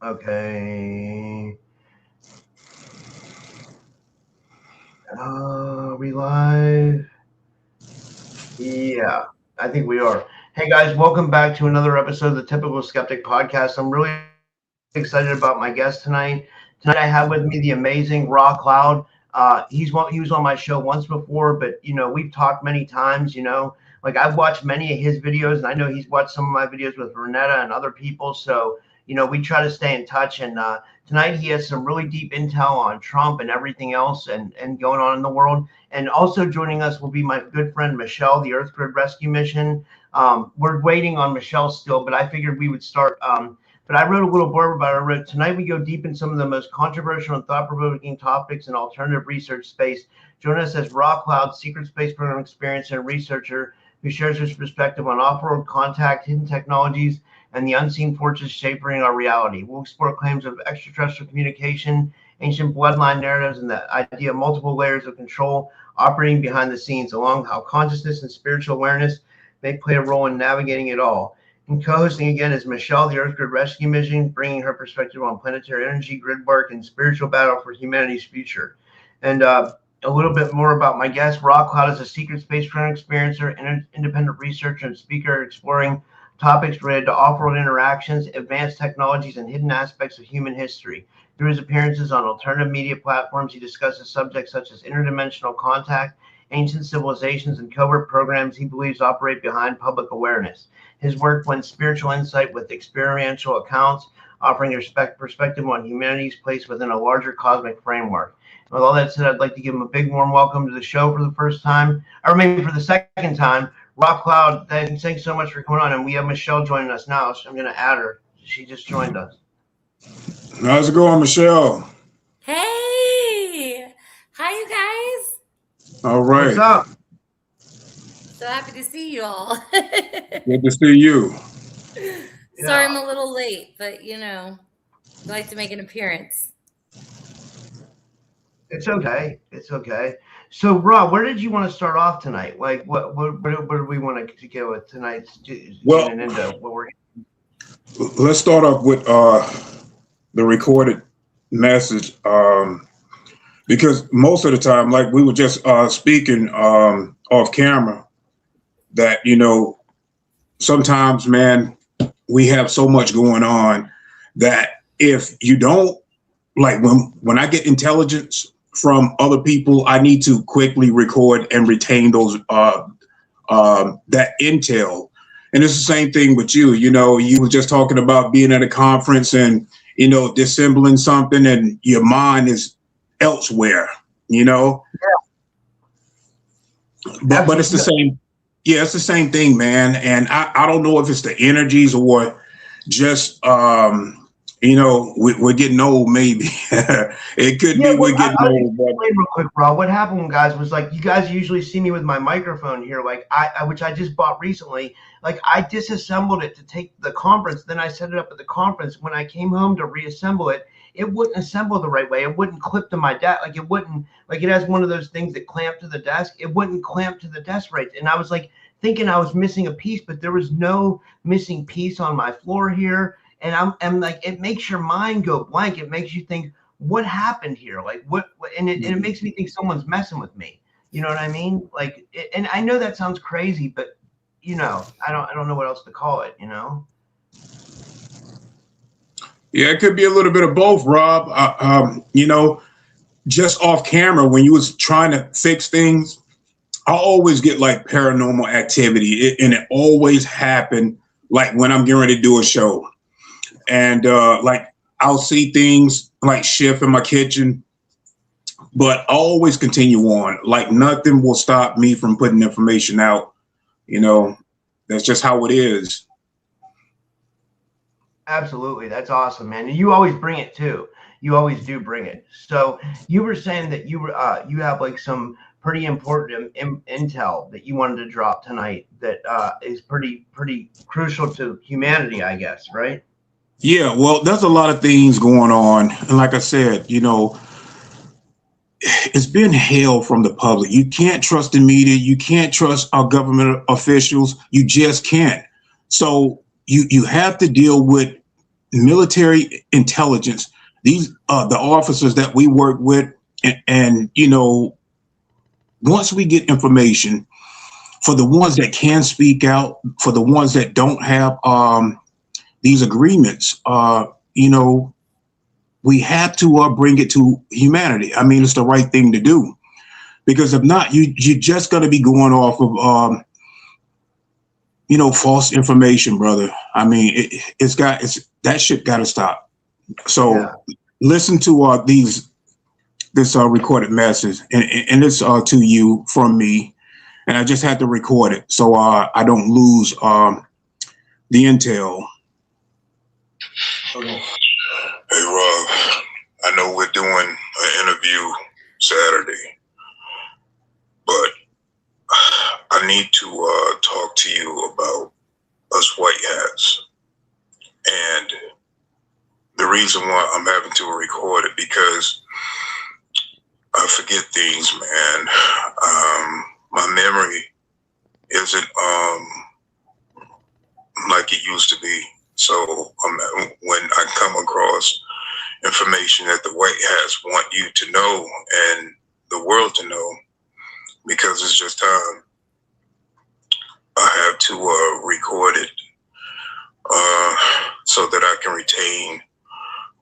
Okay. Are we live? Yeah, I think we are. Hey guys, welcome back to another episode of the Typical Skeptic podcast. I'm really excited about my guest tonight. Tonight I have with me the amazing Raw Cloud. He was on my show once before, but we've talked many times. Like I've watched many of his videos, and I know he's watched some of my videos with Renetta and other people. So we try to stay in touch. And tonight he has some really deep intel on Trump and everything else and going on in the world. And also joining us will be my good friend Michelle, the Earth Grid Rescue Mission. We're waiting on Michelle still, but I figured we would start. But I wrote a little blurb about it. I wrote, tonight we go deep in some of the most controversial and thought-provoking topics in alternative research space. Join us as Raw Cloud, secret space program experiencer and researcher who shares his perspective on off-world contact, hidden technologies, and the unseen forces shaping our reality. We'll explore claims of extraterrestrial communication, ancient bloodline narratives, and the idea of multiple layers of control operating behind the scenes, along how consciousness and spiritual awareness may play a role in navigating it all. And co-hosting again is Michelle, the Earth Grid Rescue Mission, bringing her perspective on planetary energy, grid work, and spiritual battle for humanity's future. And a little bit more about my guest. Raw Cloud is a secret space program experiencer, independent researcher, and speaker exploring topics related to off-world interactions, advanced technologies, and hidden aspects of human history. Through his appearances on alternative media platforms, he discusses subjects such as interdimensional contact, ancient civilizations, and covert programs he believes operate behind public awareness. His work blends spiritual insight with experiential accounts, offering a perspective on humanity's place within a larger cosmic framework. And with all that said, I'd like to give him a big warm welcome to the show for the first time, or maybe for the second time. Rock Cloud, thanks so much for coming on. And we have Michelle joining us now, so I'm going to add her. She just joined us. How's it going, Michelle? Hey! Hi, you guys. All right. What's up? So happy to see you all. Good to see you. Sorry I'm a little late, but I like to make an appearance. It's okay. It's okay. So, Rob, where did you want to start off tonight? Like, what do we want to go with tonight? Well, into what we're. Let's start off with the recorded message, because most of the time, like we were just speaking off camera, that sometimes, man, we have so much going on that if you don't, like when I get intelligence from other people, I need to quickly record and retain those that intel. And it's the same thing with you. You were just talking about being at a conference and dissembling something, and your mind is elsewhere. Yeah. But it's the same. Yeah, it's the same thing, man. And I don't know if it's the energies or just we're getting old, maybe. It could be we're getting old. Real quick, Rob. What happened, guys, was like you guys usually see me with my microphone here, like which I just bought recently. Like I disassembled it to take the conference, then I set it up at the conference. When I came home to reassemble it, it wouldn't assemble the right way. It wouldn't clip to my desk. Like it wouldn't. Like it has one of those things that clamp to the desk. It wouldn't clamp to the desk right. And I was like thinking I was missing a piece, but there was no missing piece on my floor here. And I'm like, it makes your mind go blank. It makes you think, what happened here? Like what and it makes me think someone's messing with me. You know what I mean? Like, and I know that sounds crazy, but I don't know what else to call it. Yeah, it could be a little bit of both, Rob. Just off camera, when you was trying to fix things, I always get like paranormal activity, and it always happened like when I'm getting ready to do a show. And like I'll see things like shift in my kitchen, but I always continue on. Like nothing will stop me from putting information out. That's just how it is. Absolutely. That's awesome, man. And you always bring it too. You always do bring it. So you were saying that you have like some pretty important intel that you wanted to drop tonight that is pretty crucial to humanity, I guess, right? Yeah, well, there's a lot of things going on. And like I said, it's been hell from the public. You can't trust the media. You can't trust our government officials. You just can't. So you have to deal with military intelligence, these the officers that we work with, and you know, once we get information, for the ones that can speak out, for the ones that don't have these agreements, you know, we have to bring it to humanity. I mean, it's the right thing to do, because if not, you're just going to be going off of you know, false information, brother. I mean, it's that shit got to stop. So listen to this recorded message, and it's to you from me, and I just had to record it so I don't lose the intel. Okay. Hey Rob, I know we're doing an interview Saturday, but I need to talk to you about us white hats. And the reason why I'm having to record it, because I forget things, man. My memory isn't like it used to be. So when I come across information that the white hats want you to know and the world to know, because it's just time, I have to record it so that I can retain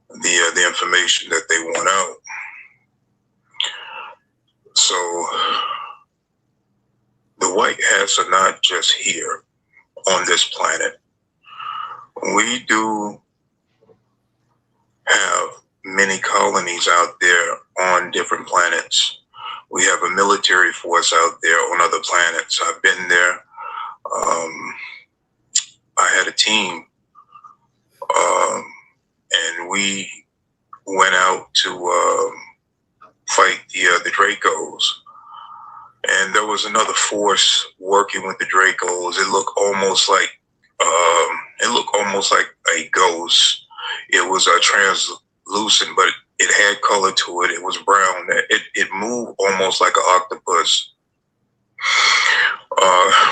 the information that they want out. So the white hats are not just here on this planet. We do have many colonies out there on different planets. We have a military force out there on other planets. I've been there. I had a team, and we went out to fight the Dracos. And there was another force working with the Dracos. It looked almost like a ghost. It was translucent, but it had color to it. It was brown. It moved almost like an octopus.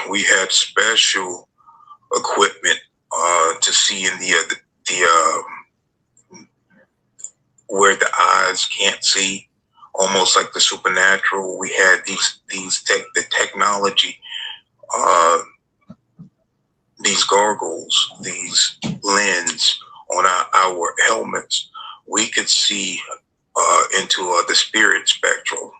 We had special equipment to see in the where the eyes can't see, almost like the supernatural. We had the technology, these gargles, these lens on our helmets. We could see into the spirit spectrum,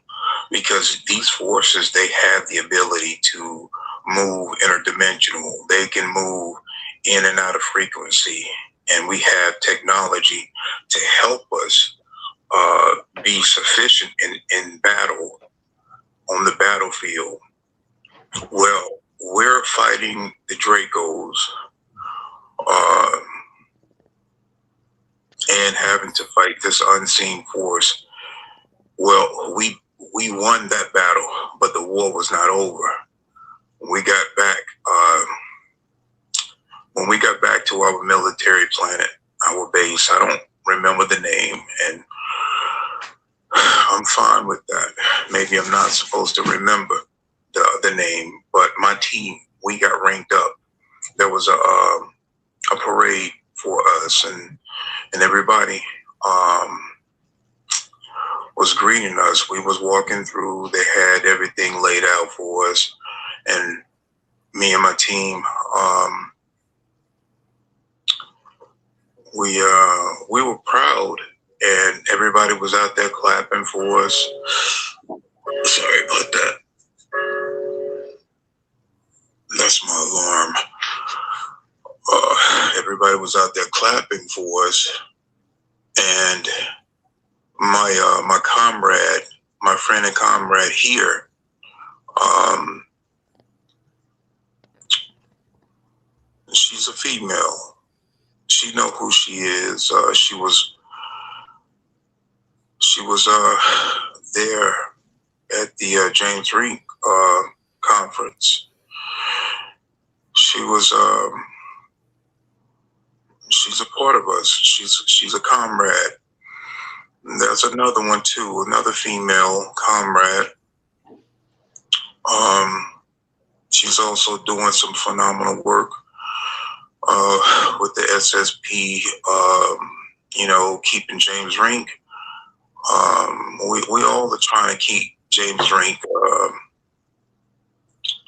because these forces, they have the ability to move interdimensional. They can move in and out of frequency, and we have technology to help us be sufficient in battle, on the battlefield. Well, we're fighting the Dracos and having to fight this unseen force. Well, we won that battle, but the war was not over. We got back when we got back to our military planet, our base. I don't remember the name, and I'm fine with that. Maybe I'm not supposed to remember the name, but my team, we got ranked up. There was a parade for us, and everybody was greeting us. We was walking through. They had everything laid out for us, and me and my team, we were proud, and everybody was out there clapping for us. Sorry about that. That's my alarm. Everybody was out there clapping for us, and my comrade, my friend and comrade here, she's a female. She know who she is. She was there at the James Reed conference. She was she's a part of us. She's a comrade. And there's another one too, another female comrade. She's also doing some phenomenal work. with the SSP, keeping James Rink. We all are trying to keep James Rink,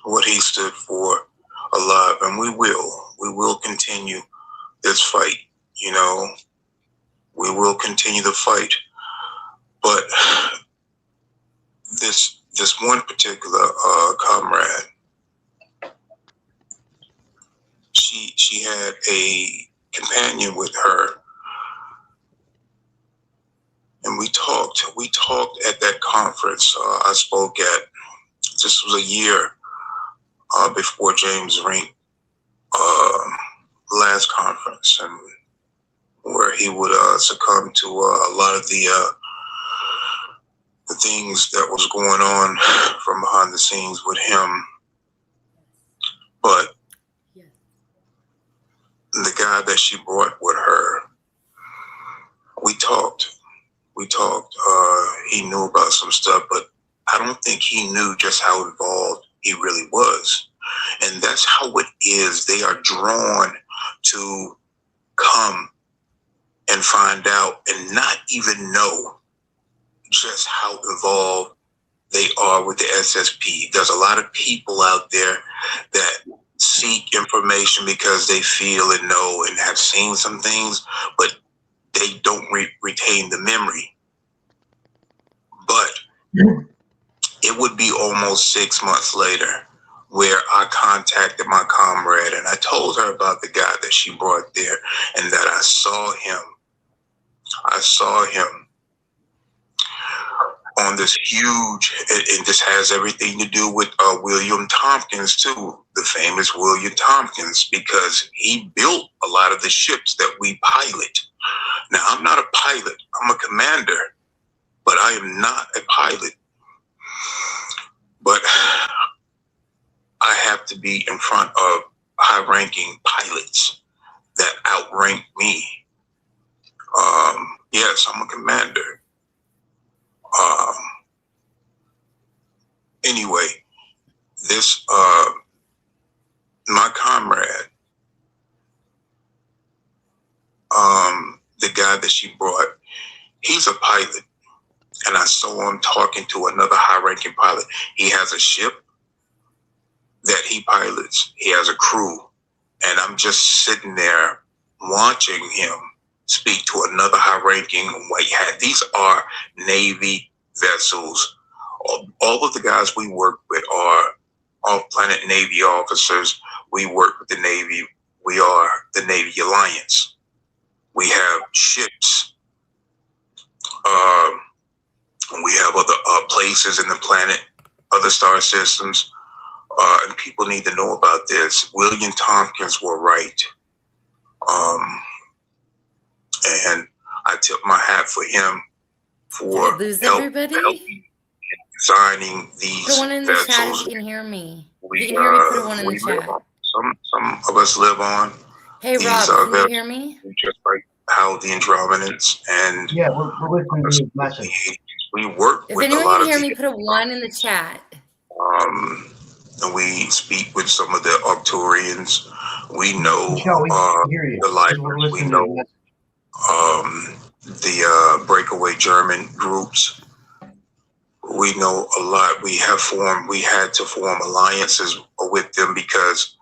what he stood for, alive, and we will continue this fight. We will continue the fight, but this one particular comrade, she had a companion with her, and we talked at that conference I spoke at. This was a year before James Rink last conference, and where he would succumb to a lot of the things that was going on from behind the scenes with him. But the guy that she brought with her, we talked. He knew about some stuff, but I don't think he knew just how involved he really was. And that's how it is. They are drawn to come and find out and not even know just how involved they are with the SSP. There's a lot of people out there that seek information because they feel and know and have seen some things, but they don't retain the memory. But it would be almost 6 months later where I contacted my comrade and I told her about the guy that she brought there and that I saw him on this huge, and this has everything to do with William Tompkins too, the famous William Tompkins, because he built a lot of the ships that we pilot. Now, I'm not a pilot, I'm a commander, but I am not a pilot. But I have to be in front of high-ranking pilots that outrank me. Yes, I'm a commander. Anyway, this my comrade, the guy that she brought, he's a pilot, and I saw him talking to another high-ranking pilot. He has a ship that he pilots. He has a crew, and I'm just sitting there watching him speak to another high-ranking white hat. These are Navy vessels. All of the guys we work with are off-planet Navy officers. We work with the Navy. We are the Navy Alliance. We have ships. We have other places in the planet, other star systems. And people need to know about this. William Tompkins were right. And I tip my hat for him for helping designing these put one in the vessels. chat if you can hear me. If you can hear me, put one in the chat. Some of us live on. Hey, Rob, can you hear me? Just like how the Andromedans and yeah, we're listening to his message. We work with a lot of. If anyone can hear me, put a 1 in the chat. And we speak with some of the Arcturians. We know the Lifers. We know the breakaway German groups. We know a lot. We had to form alliances with them because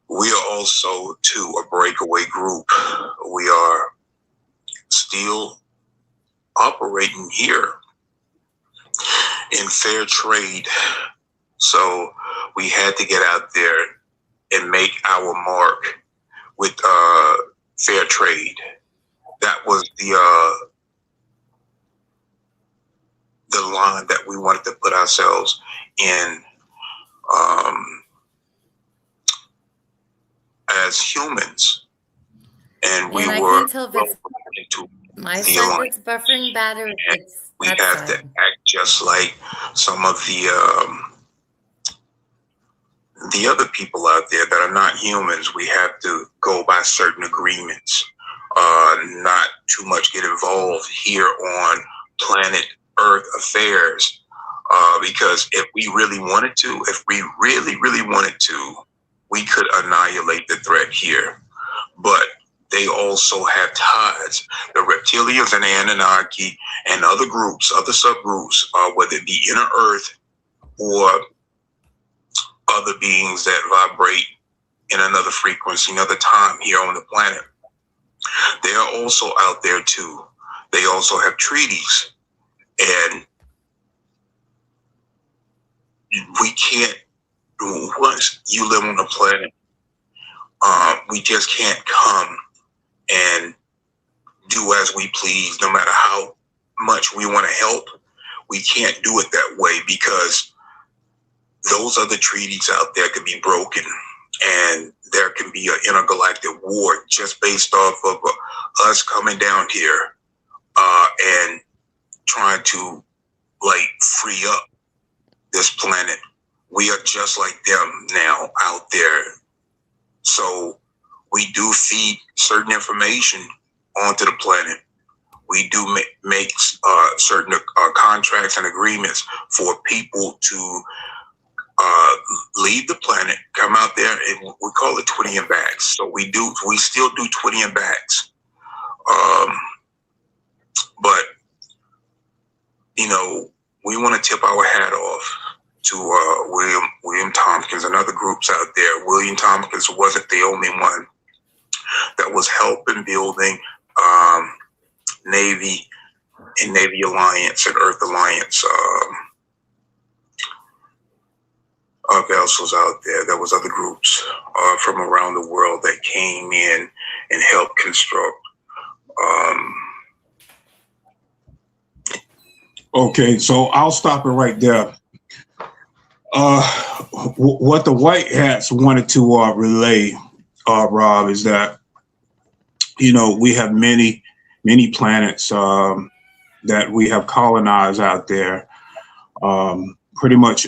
we are also too a breakaway group. We are still operating here in fair trade. So we had to get out there and make our mark with fair trade. That was the line that we wanted to put ourselves in as humans. And we were can't tell if it's my side that's buffering bad or it's we have to act just like some of the other people out there that are not humans. We have to go by certain agreements, not too much get involved here on planet Earth affairs, because if we really wanted to, we could annihilate the threat here. but they also have ties. The reptilians and the Anunnaki and other groups, other subgroups, whether it be inner Earth or other beings that vibrate in another frequency, another time here on the planet, they are also out there too. They also have treaties, and we can't, once you live on the planet, we just can't come and do as we please, no matter how much we want to help. We can't do it that way, because those other treaties out there could be broken, and there can be an intergalactic war just based off of us coming down here and trying to like free up this planet. We are just like them now out there. So we do feed certain information onto the planet. We do make certain contracts and agreements for people to leave the planet, come out there, and we call it 20 and backs. So we still do 20 and backs. But, you know, we want to tip our hat off to William Tompkins and other groups out there. William Tompkins wasn't the only one that was helping building Navy and Navy Alliance and Earth Alliance vessels out there. There was other groups from around the world that came in and helped construct. Okay, so I'll stop it right there. What the white hats wanted to relay, Rob, is that, you know, we have many planets that we have colonized out there. Pretty much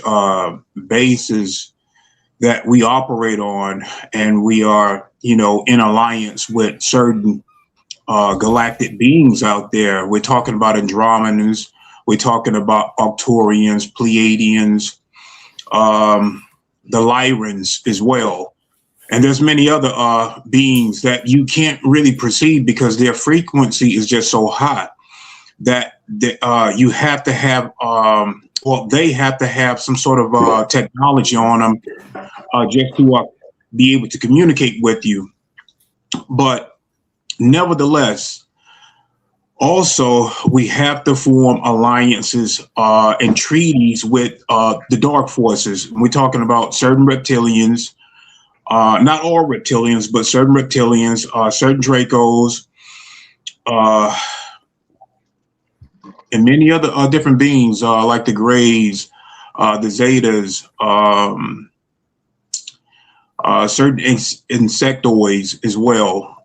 bases that we operate on, and we are, you know, in alliance with certain galactic beings out there. We're talking about Andromedans, we're talking about Arcturians, Pleiadians, the Lyrans as well. And there's many other beings that you can't really perceive because their frequency is just so high that you have to have, they have to have some sort of technology on them just to be able to communicate with you. But nevertheless, also, we have to form alliances and treaties with the dark forces. We're talking about certain reptilians, not all reptilians, but certain reptilians, certain Dracos, and many other different beings like the Greys, the Zetas, certain insectoids as well.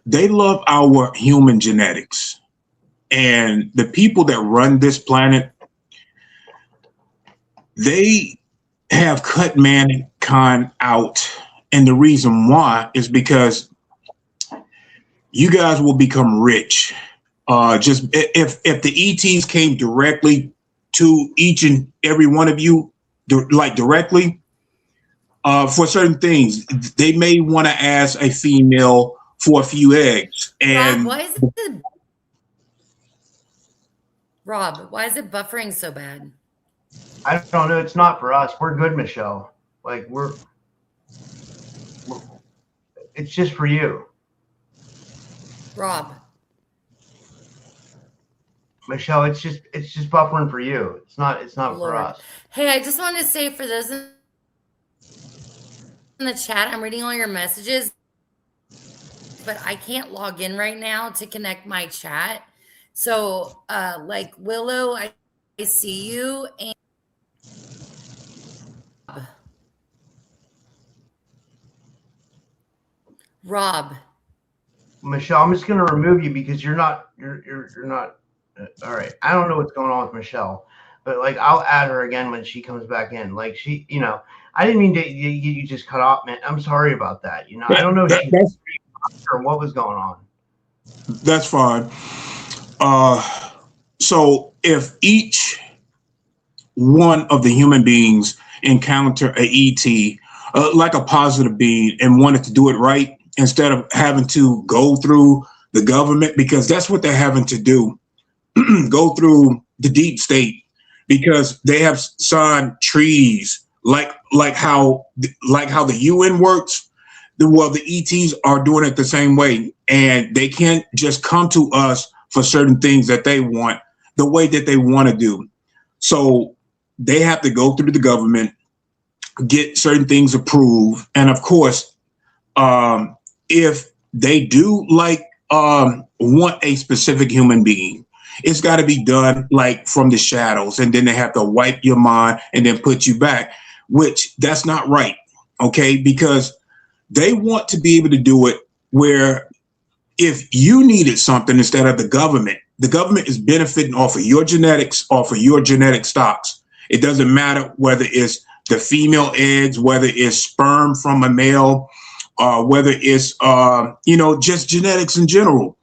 They love our human genetics, and the people that run this planet, they have cut mankind out. And the reason why is because you guys will become rich. Just if the ETs came directly to each and every one of you, like directly, for certain things, they may want to ask a female for a few eggs. And Rob, why is it buffering so bad? I don't know. It's not for us. We're good, Michelle. Like it's just for you, Rob. Michelle. It's just buffering for you. It's not Lord. for us. Hey, I just want to say for those in the chat, I'm reading all your messages, but I can't log in right now to connect my chat. So, like Willow, I see you, and Rob. Michelle, I'm just going to remove you because you're not. All right. I don't know what's going on with Michelle, but like I'll add her again when she comes back in. Like she, you know, I didn't mean to you just cut off, man. I'm sorry about that. You know, I don't know or what was going on. That's fine. So if each one of the human beings encounter a ET, like a positive being and wanted to do it right instead of having to go through the government, because that's what they're having to do, go through the deep state, because they have signed treaties like how the UN works. The ETs are doing it the same way, and they can't just come to us for certain things that they want the way that they want to do. So they have to go through the government, get certain things approved. And of course, if they do want a specific human being, it's got to be done like from the shadows. And then they have to wipe your mind and then put you back, which that's not right. Okay. Because they want to be able to do it where if you needed something instead of the government is benefiting off of your genetics, off of your genetic stocks. It doesn't matter whether it's the female eggs, whether it's sperm from a male, whether it's, just genetics in general.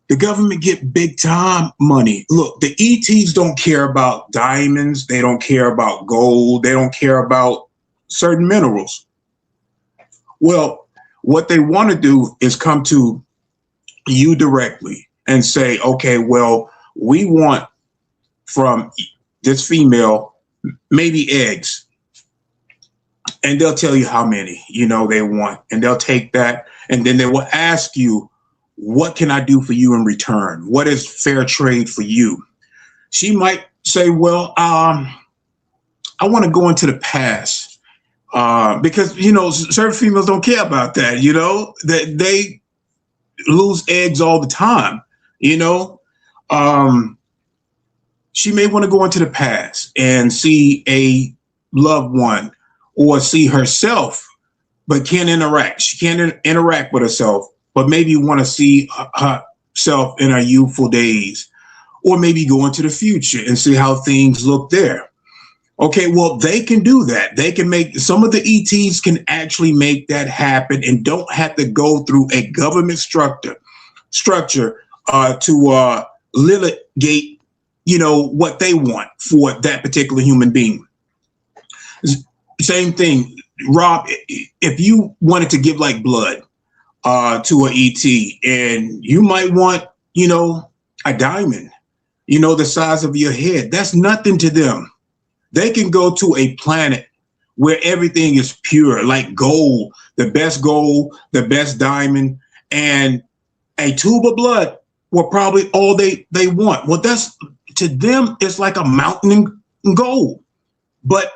The government get big time money. Look, the ETs don't care about diamonds. They don't care about gold. They don't care about certain minerals. Well, what they want to do is come to you directly and say, okay, well, we want from this female maybe eggs. And they'll tell you how many, they want. And they'll take that. And then they will ask you, what can I do for you in return? What is fair trade for you? She might say, well, I want to go into the past. Because, certain females don't care about that, that they lose eggs all the time, she may want to go into the past and see a loved one or see herself, but can't interact. She can't interact with herself, but maybe want to see herself in her youthful days, or maybe go into the future and see how things look there. Okay, well, they can do that. They can make, some of the ETs can actually make that happen and don't have to go through a government structure to litigate, what they want for that particular human being. Same thing, Rob, if you wanted to give like blood to an ET, and you might want, a diamond, the size of your head, that's nothing to them. They can go to a planet where everything is pure, like gold, the best diamond, and a tube of blood were probably all they want. Well, that's, to them, it's like a mountain in gold. But,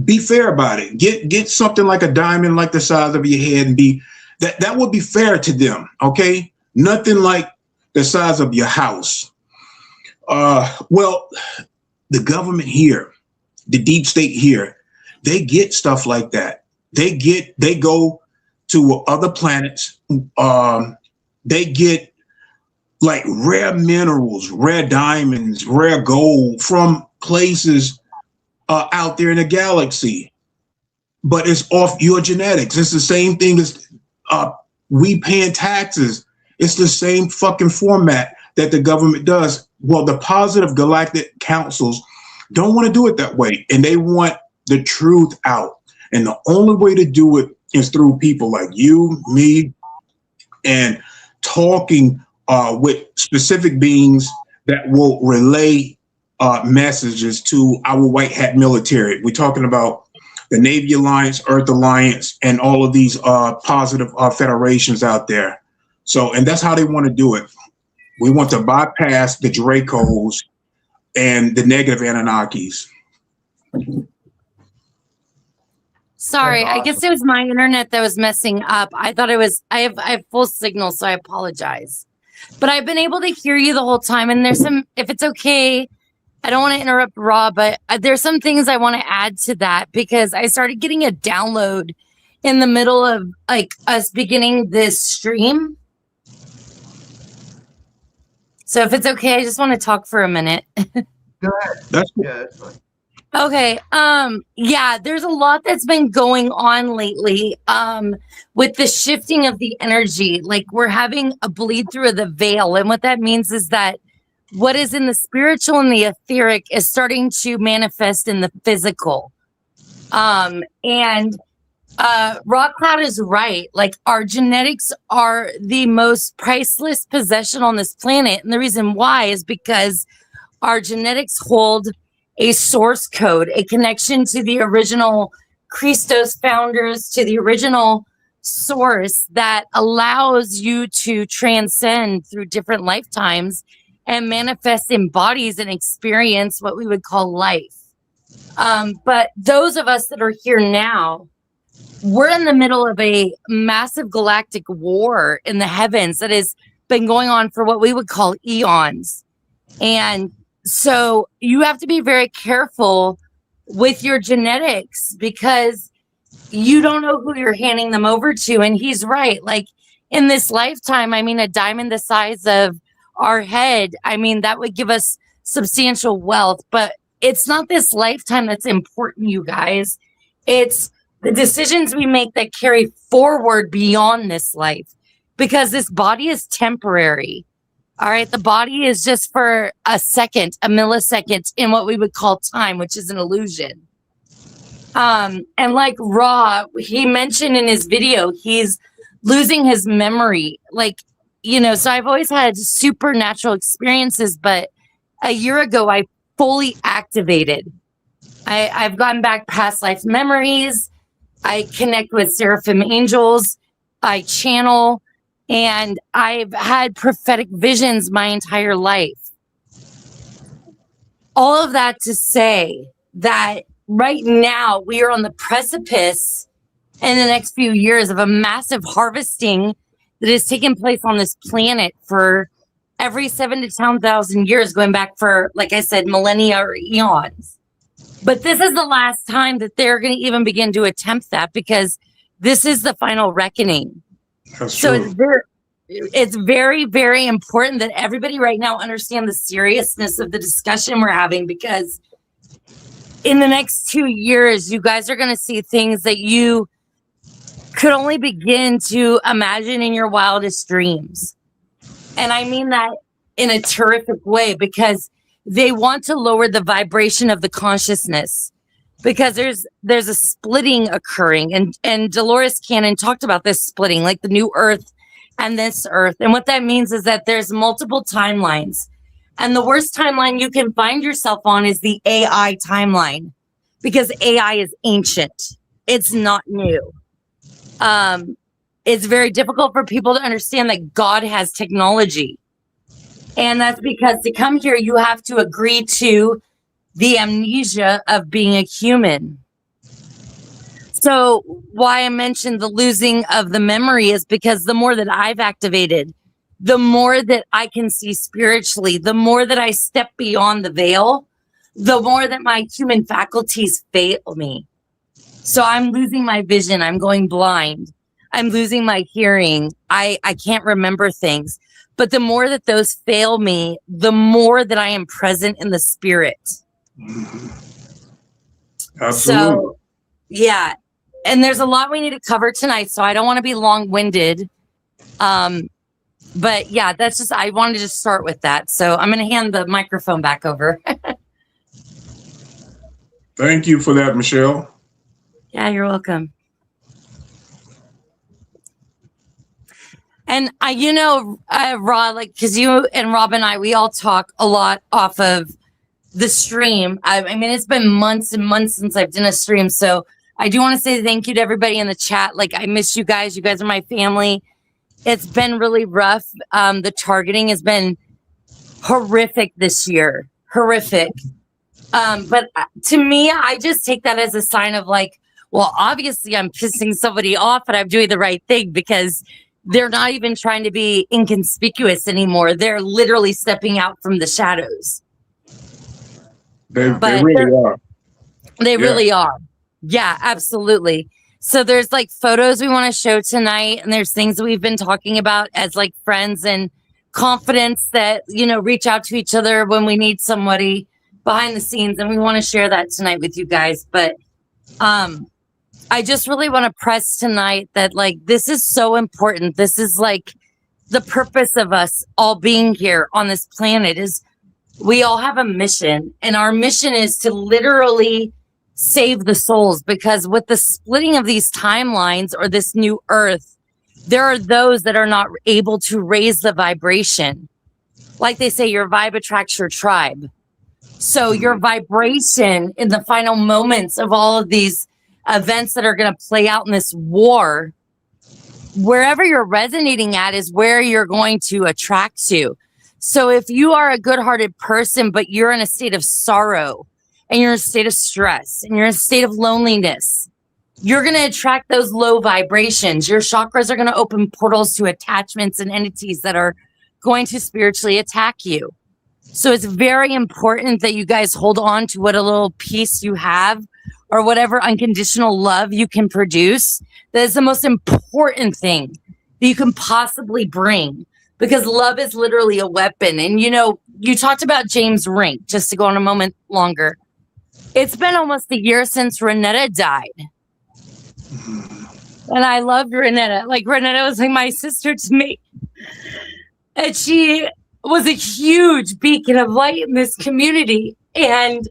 be fair about it. Get something like a diamond, like the size of your head, and that would be fair to them. Okay. Nothing like the size of your house. Well, the government here, the deep state here, they get stuff like that. They go to other planets. They get like rare minerals, rare diamonds, rare gold from places out there in the galaxy. But it's off your genetics. It's the same thing as we paying taxes. It's the same fucking format that the government does. Well, the positive galactic councils don't want to do it that way, and they want the truth out. And the only way to do it is through people like you, me, and talking with specific beings that will relay messages to our white hat military. We're talking about the Navy Alliance, Earth Alliance, and all of these positive federations out there. So, and that's how they want to do it. We want to bypass the Dracos and the negative Anunnakis. Sorry, I guess it was my internet that was messing up. I thought it was, I have full signal, so I apologize. But I've been able to hear you the whole time. And there's some, if it's okay, I don't want to interrupt Rob, but there's some things I want to add to that, because I started getting a download in the middle of like us beginning this stream. So if it's okay, I just want to talk for a minute. Go ahead. That's Yeah, that's fine. Okay. Yeah, there's a lot that's been going on lately with the shifting of the energy. Like, we're having a bleed through of the veil. And what that means is that what is in the spiritual and the etheric is starting to manifest in the physical. And Rock Cloud is right. Like, our genetics are the most priceless possession on this planet. And the reason why is because our genetics hold a source code, a connection to the original Christos founders, to the original source that allows you to transcend through different lifetimes and manifest in bodies and experience what we would call life. But those of us that are here now, we're in the middle of a massive galactic war in the heavens that has been going on for what we would call eons. And so you have to be very careful with your genetics because you don't know who you're handing them over to. And he's right. Like, in this lifetime, I mean, a diamond the size of our head, I mean, that would give us substantial wealth. But it's not this lifetime that's important, you guys. It's the decisions we make that carry forward beyond this life, because this body is temporary. All right. The body is just for a second, a millisecond in what we would call time, which is an illusion. And like Ra, he mentioned in his video, he's losing his memory. Like, you know, so I've always had supernatural experiences, but a year ago, I fully activated. I've gotten back past life memories. I connect with seraphim angels. I channel. And I've had prophetic visions my entire life. All of that to say that right now we are on the precipice in the next few years of a massive harvesting that is taking place on this planet for every 7 to 10,000 years, going back for, like I said, millennia or eons. But this is the last time that they're going to even begin to attempt that, because this is the final reckoning. That's So true. it's very, very important that everybody right now understand the seriousness of the discussion we're having, because in the next 2 years, you guys are going to see things that you could only begin to imagine in your wildest dreams. And I mean that in a terrific way, because they want to lower the vibration of the consciousness, because there's a splitting occurring. And Dolores Cannon talked about this splitting, like the new earth and this earth. And what that means is that there's multiple timelines. And the worst timeline you can find yourself on is the AI timeline, because AI is ancient. It's not new. It's very difficult for people to understand that God has technology. And that's because to come here, you have to agree to the amnesia of being a human. So why I mentioned the losing of the memory is because the more that I've activated, the more that I can see spiritually, the more that I step beyond the veil, the more that my human faculties fail me. So I'm losing my vision. I'm going blind. I'm losing my hearing. I can't remember things. But the more that those fail me, the more that I am present in the spirit. Absolutely. So, yeah. And there's a lot we need to cover tonight, so I don't want to be long-winded. But yeah, that's just, I wanted to just start with that. So I'm going to hand the microphone back over. Thank you for that, Michelle. Yeah, you're welcome. And Rod, like, because you and Rob and I, we all talk a lot off of the stream. I mean, it's been months and months since I've done a stream. So I do want to say thank you to everybody in the chat. Like, I miss you guys. You guys are my family. It's been really rough. The targeting has been horrific this year. Horrific. But to me, I just take that as a sign of like, well, obviously I'm pissing somebody off, but I'm doing the right thing, because they're not even trying to be inconspicuous anymore. They're literally stepping out from the shadows. They really are. They really are. Yeah, absolutely. So there's like photos we want to show tonight, and there's things that we've been talking about as like friends and confidence that, reach out to each other when we need somebody behind the scenes. And we want to share that tonight with you guys. But I just really want to press tonight that like, this is so important. This is like the purpose of us all being here on this planet is we all have a mission, and our mission is to literally save the souls, because with the splitting of these timelines or this new earth, there are those that are not able to raise the vibration. Like they say, your vibe attracts your tribe. So your vibration in the final moments of all of these events that are going to play out in this war, wherever you're resonating at is where you're going to attract to. So if you are a good-hearted person, but you're in a state of sorrow and you're in a state of stress and you're in a state of loneliness, you're going to attract those low vibrations. Your chakras are going to open portals to attachments and entities that are going to spiritually attack you. So it's very important that you guys hold on to what a little piece you have or whatever unconditional love you can produce. That is the most important thing that you can possibly bring, because love is literally a weapon. And, you know, you talked about James Rink, just to go on a moment longer. It's been almost a year since Renetta died. And I loved Renetta. Like, Renetta was like my sister to me. And she was a huge beacon of light in this community. And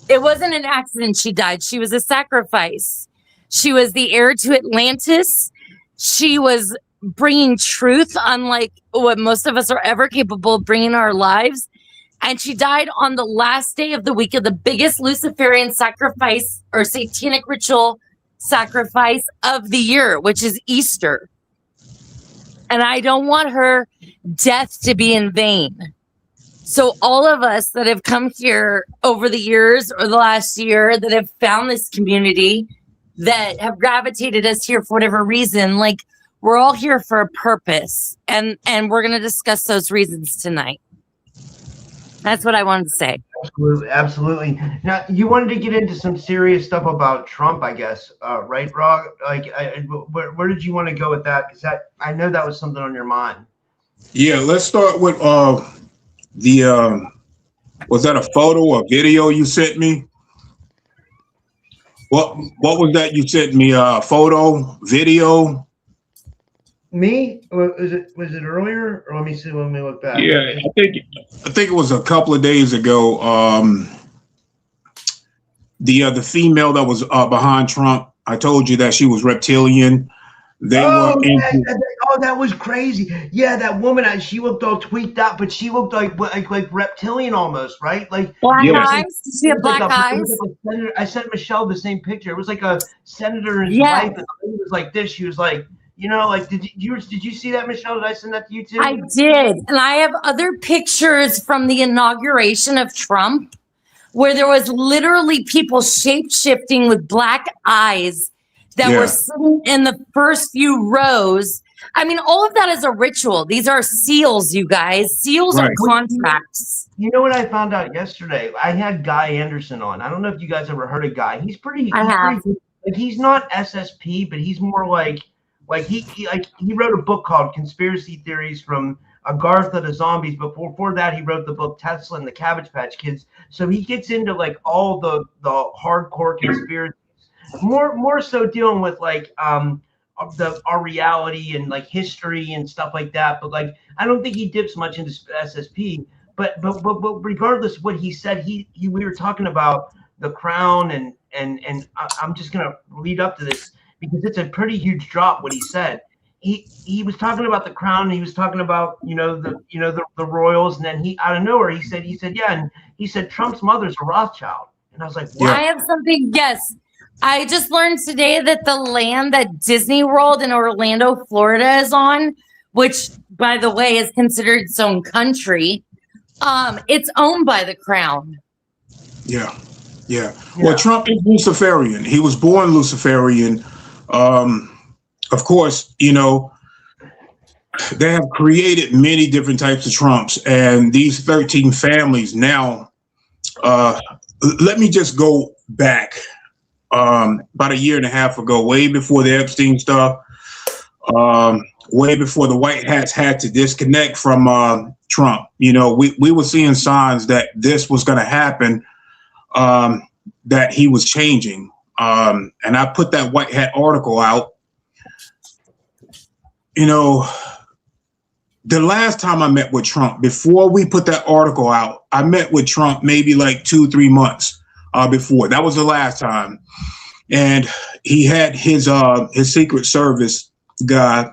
it wasn't an accident she died. She was a sacrifice. She was the heir to Atlantis. She was bringing truth, unlike what most of us are ever capable of bringing in our lives. And she died on the last day of the week of the biggest Luciferian sacrifice or satanic ritual sacrifice of the year, which is Easter. And I don't want her death to be in vain. So all of us that have come here over the years or the last year that have found this community, that have gravitated us here for whatever reason, like, we're all here for a purpose. And we're going to discuss those reasons tonight. That's what I wanted to say. Absolutely, absolutely. Now, you wanted to get into some serious stuff about Trump, I guess, right, Rob? Like, where did you want to go with that? Because I know that was something on your mind. Yeah, let's start with the was that a photo or video you sent me? What was that you sent me? Photo, video? Me? Was it earlier? Or let me see. Let me look back. Yeah, I think it was a couple of days ago. The female that was behind Trump, I told you that she was reptilian. That was crazy. Yeah, that woman, she looked all tweaked out, but she looked like reptilian almost, right? Like black eyes. Did she have black eyes? I sent Michelle the same picture. It was like a senator and his wife, and it was like this. She was like, you know, like, did you see that, Michelle? Did I send that to you too? I did, and I have other pictures from the inauguration of Trump, where there was literally people shape-shifting with black eyes that were sitting in the first few rows. I mean, all of that is a ritual. These are seals, you guys. Seals are contracts. You know what I found out yesterday? I had Guy Anderson on. I don't know if you guys ever heard of Guy. He's pretty. Like, he's not SSP, but he's more like he wrote a book called Conspiracy Theories from Agartha to Zombies. But before that, he wrote the book Tesla and the Cabbage Patch Kids. So he gets into like all the hardcore conspiracies. More so dealing with like our reality and like history and stuff like that. But like, I don't think he dips much into SSP. But regardless of what he said, we were talking about the crown and I'm just gonna lead up to this because it's a pretty huge drop what he said. He was talking about the crown, and he was talking about the royals, and then he out of nowhere he said yeah, and he said Trump's mother's a Rothschild, and I was like, what? I have something. Yes. I just learned today that the land that Disney World in Orlando, Florida is on, which, by the way, is considered its own country, it's owned by the crown. Yeah. Well, Trump is Luciferian. He was born Luciferian. Of course, you know, they have created many different types of Trumps, and these 13 families now, let me just go back. About a year and a half ago, way before the Epstein stuff, way before the white hats had to disconnect from Trump, you know, we were seeing signs that this was going to happen, that he was changing. And I put that white hat article out. You know, the last time I met with Trump, before we put that article out, I met with Trump maybe like 2-3 months before. That was the last time. And he had his Secret Service guy,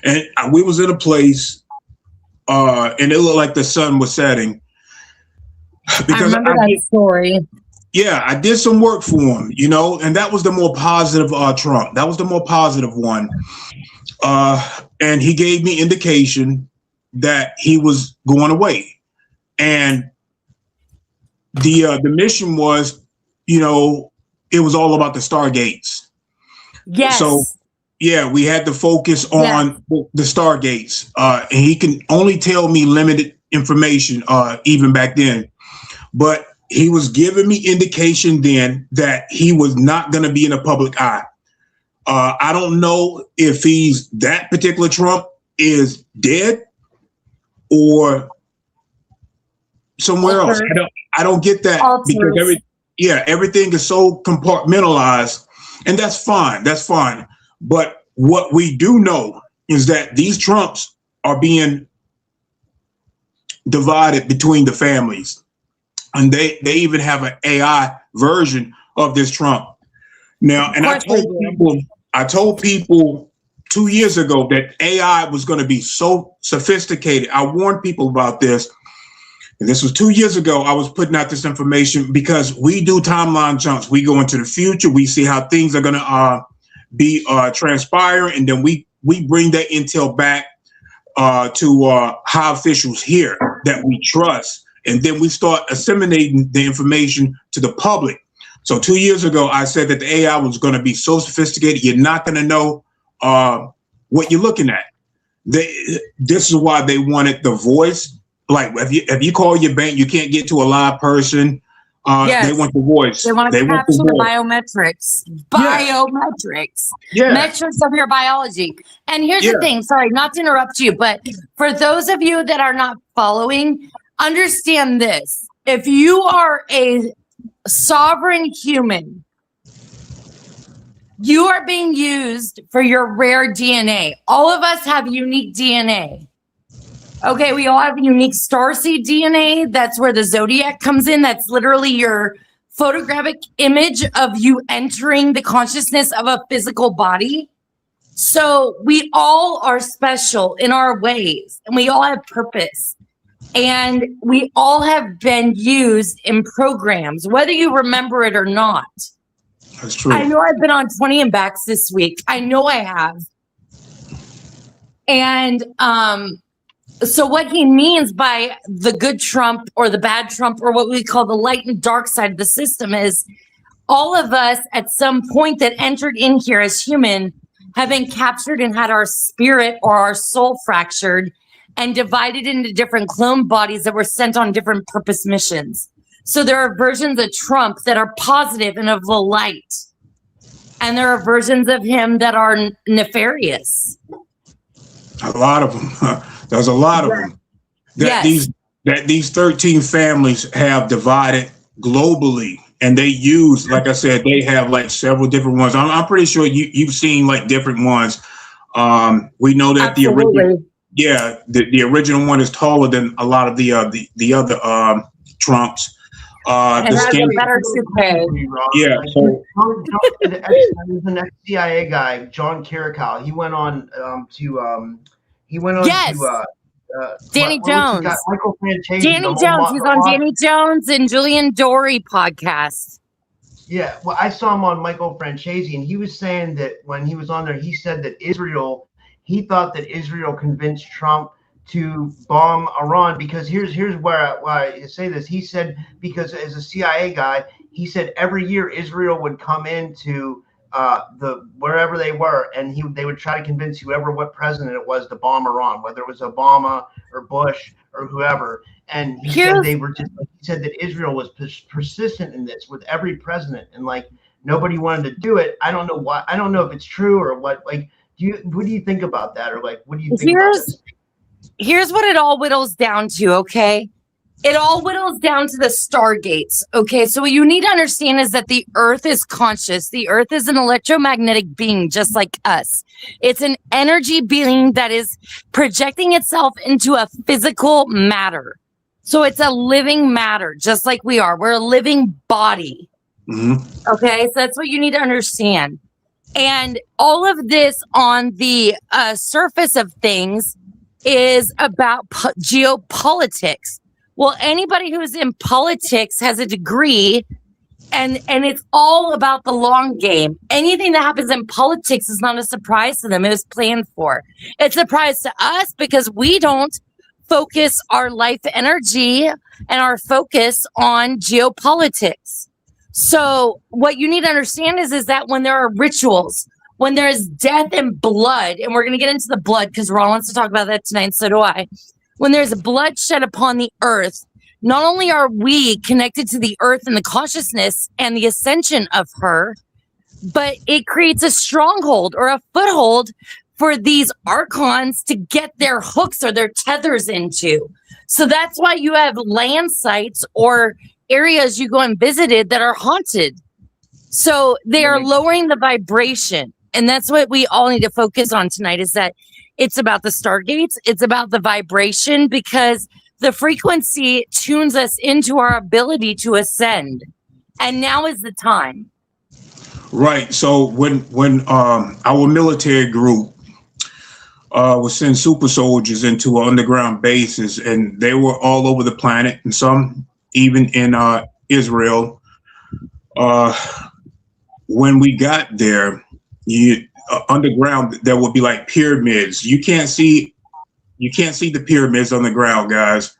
and we was in a place, and it looked like the sun was setting. Because I remember that story. Yeah, I did some work for him, you know, and that was the more positive Trump. That was the more positive one. And he gave me indication that he was going away. And the mission was, you know, it was all about the Stargates. Yes. So, yeah, we had to focus on the Stargates. And he can only tell me limited information, even back then. But he was giving me indication then that he was not going to be in the public eye. I don't know if that particular Trump is dead or somewhere else. I don't get that because everything is so compartmentalized, and that's fine. That's fine. But what we do know is that these Trumps are being divided between the families. And they even have an AI version of this Trump. Now, and I told people 2 years ago that AI was going to be so sophisticated. I warned people about this. And this was 2 years ago. I was putting out this information because we do timeline jumps. We go into the future. We see how things are going to be transpiring. And then we bring that intel back to high officials here that we trust. And then we start assimilating the information to the public. So 2 years ago, I said that the AI was going to be so sophisticated, you're not going to know what you're looking at. This is why they wanted the voice. Like if you call your bank, you can't get to a live person. They want the voice. They want to capture the biometrics. Biometrics. Yeah. Metrics of your biology. And here's the thing. Sorry, not to interrupt you, but for those of you that are not following, understand this. If you are a sovereign human, you are being used for your rare DNA. All of us have unique DNA. Okay, we all have unique starseed DNA. That's where the zodiac comes in. That's literally your photographic image of you entering the consciousness of a physical body. So we all are special in our ways, and we all have purpose. And we all have been used in programs, whether you remember it or not. That's true. I know I've been on 20 and Backs this week. I know I have. And so what he means by the good Trump or the bad Trump or what we call the light and dark side of the system is all of us at some point that entered in here as human have been captured and had our spirit or our soul fractured and divided into different clone bodies that were sent on different purpose missions. So there are versions of Trump that are positive and of the light. And there are versions of him that are nefarious. A lot of them. There's a lot of them. That these 13 families have divided globally. And they use, like I said, they have like several different ones. I'm pretty sure you've seen like different ones. We know that the original one is taller than a lot of the other Trumps. Yeah, so there's an ex-CIA guy, John Kirikow. He went on Danny Jones. Michael Franchese. Danny Jones. He's on Danny Jones and Julian Dory podcast. Yeah, well, I saw him on Michael Franchese, and he was saying that when he was on there, he said that he thought that Israel convinced Trump to bomb Iran because here's why I say this. He said because as a CIA guy, he said every year Israel would come into wherever they were, and they would try to convince what president it was to bomb Iran, whether it was Obama or Bush or whoever. And he said that Israel was persistent in this with every president, and like nobody wanted to do it. I don't know why. I don't know if it's true or what. Like, what do you think about that, or like what do you think about this? Here's what it all whittles down to, okay? It all whittles down to the stargates, okay? So what you need to understand is that the Earth is conscious. The Earth is an electromagnetic being just like us. It's an energy being that is projecting itself into a physical matter. So it's a living matter, just like we are. We're a living body. Okay, so that's what you need to understand. And all of this on the surface of things is about geopolitics. Well, anybody who's in politics has a degree, and it's all about the long game. Anything that happens in politics is not a surprise to them. It was planned for. It's a surprise to us because we don't focus our life energy and our focus on geopolitics. So what you need to understand is that when there are rituals, when there is death and blood, and we're going to get into the blood because Ron wants to talk about that tonight, and so do I. When there's bloodshed upon the earth, not only are we connected to the earth and the consciousness and the ascension of her, but it creates a stronghold or a foothold for these archons to get their hooks or their tethers into. So that's why you have land sites or areas you go and visited that are haunted. So they are lowering the vibration. And that's what we all need to focus on tonight, is that it's about the stargates. It's about the vibration, because the frequency tunes us into our ability to ascend. And now is the time. Right. So when our military group would send super soldiers into underground bases, and they were all over the planet, and some even in Israel. When we got there, underground there would be like pyramids. You can't see the pyramids on the ground, guys,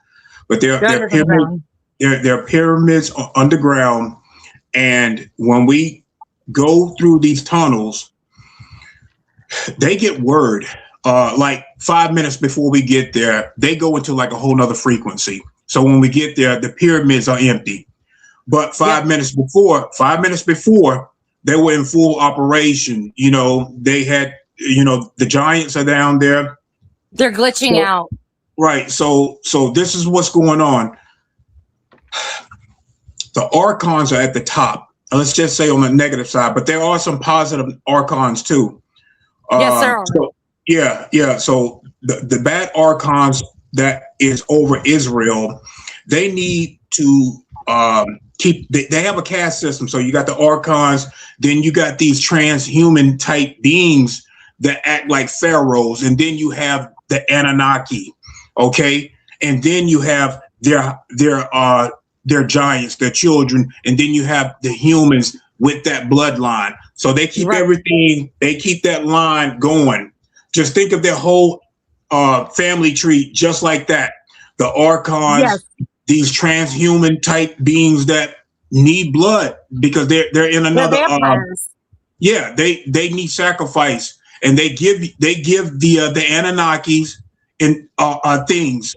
but they're pyramids underground. And when we go through these tunnels, they get word like 5 minutes before we get there. They go into like a whole nother frequency. So when we get there, the pyramids are empty. But 5 minutes before, they were in full operation. You know, they had, the giants are down there. They're glitching out. Right. So this is what's going on. The archons are at the top. Let's just say on the negative side, but there are some positive archons too. Yes, sir. So the bad archons that is over Israel, they need to they have a caste system. So you got the archons, then you got these transhuman type beings that act like pharaohs, and then you have the Anunnaki, okay, and then you have their giants, their children, and then you have the humans with that bloodline. So they keep everything, they keep that line going. Just think of their whole family tree just like that. The archons, these transhuman type beings that need blood because they're in another. They need sacrifice, and they give the Anunnakis and things.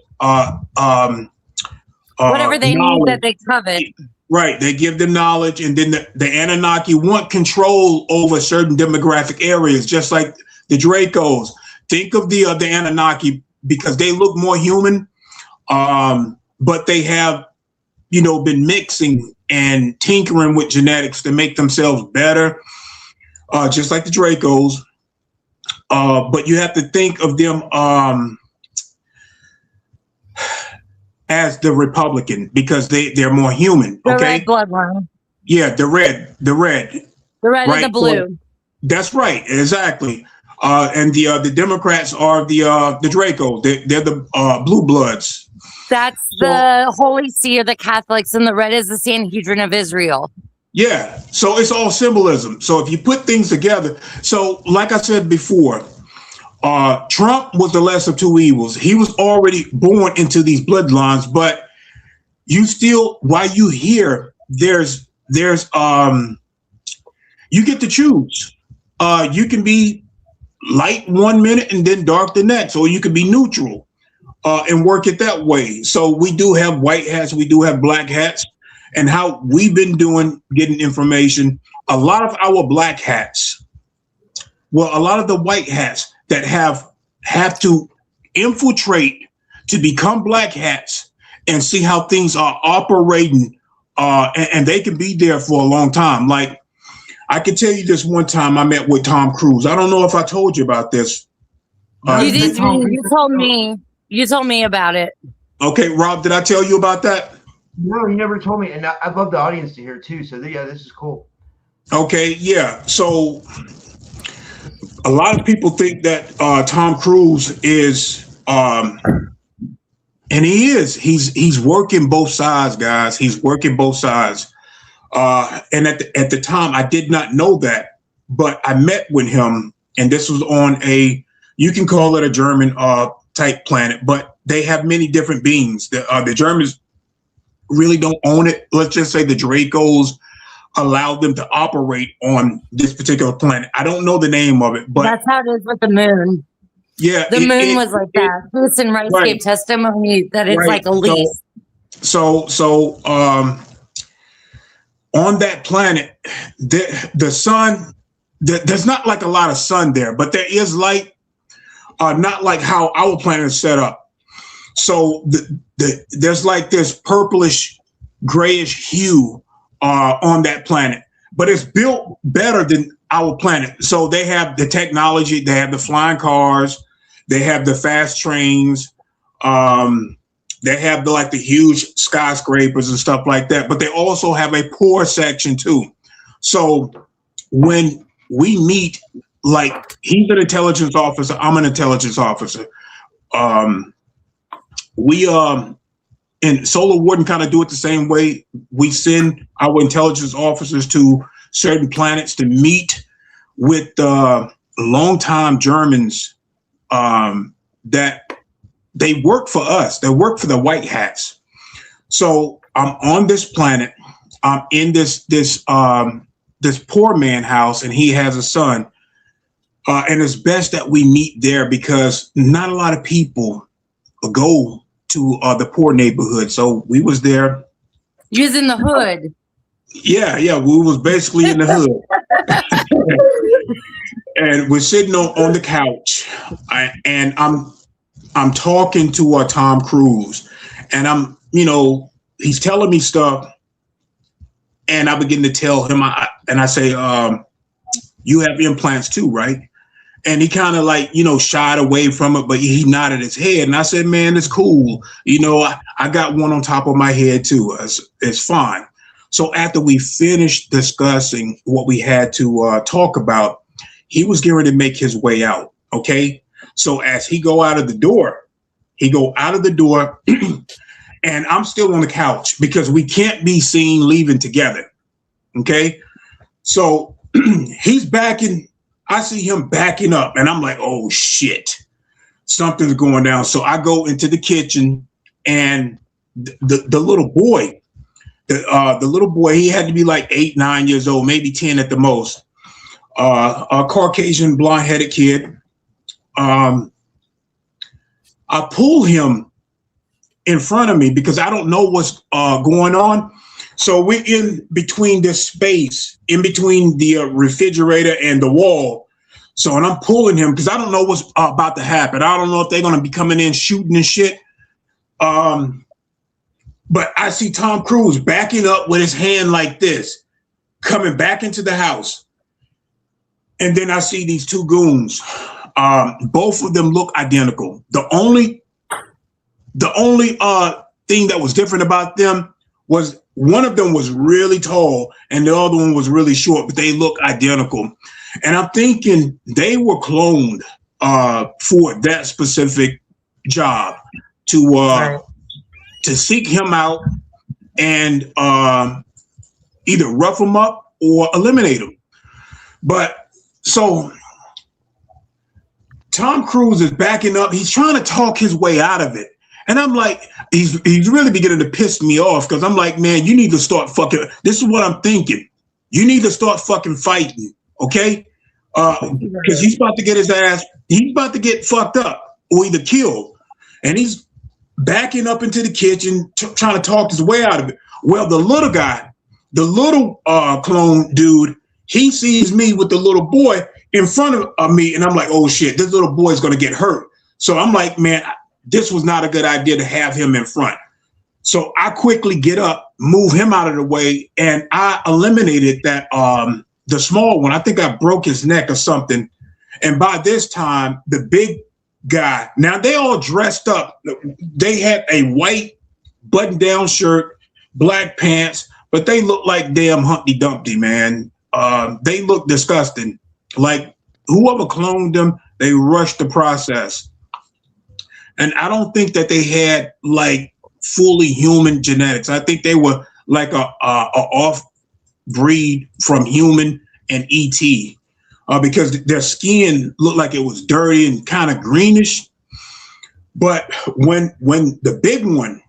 Whatever they need that they covet. Right, they give them knowledge, and then the Anunnaki want control over certain demographic areas, just like the Dracos. Think of the Anunnaki because they look more human, but they have, been mixing and tinkering with genetics to make themselves better, just like the Dracos. But you have to think of them as the Republican because they're more human. The okay, red bloodline. Yeah, the red, right? And the blue. So, that's right, exactly. And the Democrats are the Draco. They're the blue bloods. That's the Holy See of the Catholics, and the red is the Sanhedrin of Israel. Yeah, so it's all symbolism. So if you put things together, so like I said before, Trump was the less of two evils. He was already born into these bloodlines, but you still, while you hear, there's you get to choose. You can be light 1 minute and then dark the next, or you could be neutral and work it that way. So we do have white hats, we do have black hats, and how we've been doing, getting information. A lot of our black hats, a lot of the white hats that have to infiltrate to become black hats and see how things are operating, and they can be there for a long time. Like, I can tell you this one time I met with Tom Cruise. I don't know if I told you about this. You told me. You told me about it. Okay, Rob, did I tell you about that? No, you never told me, and I'd love the audience to hear too. So yeah, this is cool. Okay, yeah. So a lot of people think that Tom Cruise is, and he is. He's working both sides, guys. He's working both sides. And at the time, I did not know that, but I met with him, and this was on you can call it a German type planet, but they have many different beings. The Germans really don't own it. Let's just say the Dracos allowed them to operate on this particular planet. I don't know the name of it, but that's how it is with the moon. Yeah, the moon was like that. Listen, Rice gave testimony that it's like a lease. So on that planet, the sun, there's not like a lot of sun there, but there is light. Not like how our planet is set up. So there's like this purplish, grayish hue on that planet, but it's built better than our planet. So they have the technology, they have the flying cars, they have the fast trains, they have the huge skyscrapers and stuff like that, but they also have a poor section too. So when we meet, like, he's an intelligence officer, I'm an intelligence officer. And Solar Warden kind of do it the same way. We send our intelligence officers to certain planets to meet with longtime Germans that they work for us. They work for the white hats. So I'm on this planet. I'm in this poor man house, and he has a son. And it's best that we meet there because not a lot of people go to the poor neighborhood. So we was there. You was in the hood. Yeah, we was basically in the hood. And we're sitting on the couch, and I'm talking to Tom Cruise, and he's telling me stuff, and I begin to tell him, I say, you have implants too, right? And he kind of shied away from it, but he nodded his head. And I said, man, it's cool. I got one on top of my head too. It's fine. So after we finished discussing what we had to talk about, he was getting ready to make his way out. Okay. So as he go out of the door, and I'm still on the couch because we can't be seen leaving together. Okay. So he's backing. I see him backing up, and I'm like, oh shit, something's going down. So I go into the kitchen, and the little boy, he had to be like 8, 9 years old, maybe 10 at the most. A Caucasian blonde-headed kid. I pull him in front of me because I don't know what's going on. So we're in between this space, in between the refrigerator and the wall. So, and I'm pulling him because I don't know what's about to happen. I don't know if they're going to be coming in shooting and shit. But I see Tom Cruise backing up with his hand like this, coming back into the house. And then I see these two goons. Both of them look identical. The only thing that was different about them was one of them was really tall and the other one was really short, but they look identical. And I'm thinking they were cloned for that specific job to seek him out and either rough him up or eliminate him. But so Tom Cruise is backing up. He's trying to talk his way out of it. And I'm like, he's really beginning to piss me off because I'm like, man, you need to start fucking. This is what I'm thinking. You need to start fucking fighting, okay? Because he's about to get his ass. He's about to get fucked up or either killed. And he's backing up into the kitchen, trying to talk his way out of it. Well, the little guy, the little clone dude, he sees me with the little boy in front of me, and I'm like, oh shit, this little boy is gonna get hurt. So I'm like, man, this was not a good idea to have him in front. So I quickly get up, move him out of the way, and I eliminated that the small one. I think I broke his neck or something. And by this time, the big guy. Now they all dressed up. They had a white button-down shirt, black pants, but they look like damn Humpty Dumpty, man. They look disgusting. Like whoever cloned them, they rushed the process. And I don't think that they had like fully human genetics. I think they were like a off breed from human and ET, because their skin looked like it was dirty and kind of greenish. But when the big one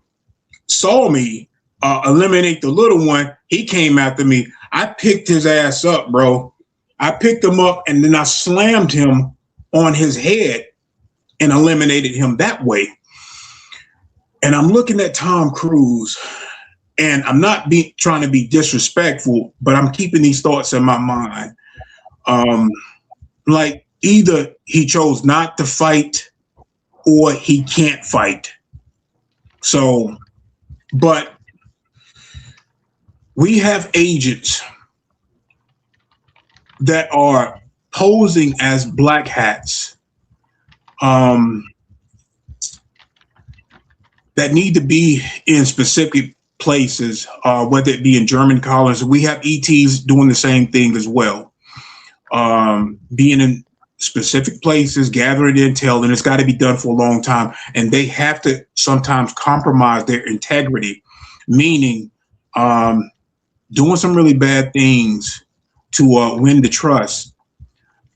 saw me eliminate the little one, he came after me. I picked his ass up, bro. I picked him up and then I slammed him on his head and eliminated him that way. And I'm looking at Tom Cruise, and I'm not trying to be disrespectful, but I'm keeping these thoughts in my mind. Like either he chose not to fight or he can't fight. So, but we have agents that are posing as black hats, that need to be in specific places, whether it be in German colonies. We have ETs doing the same thing as well, being in specific places, gathering intel, and it's got to be done for a long time. And they have to sometimes compromise their integrity, meaning doing some really bad things to win the trust.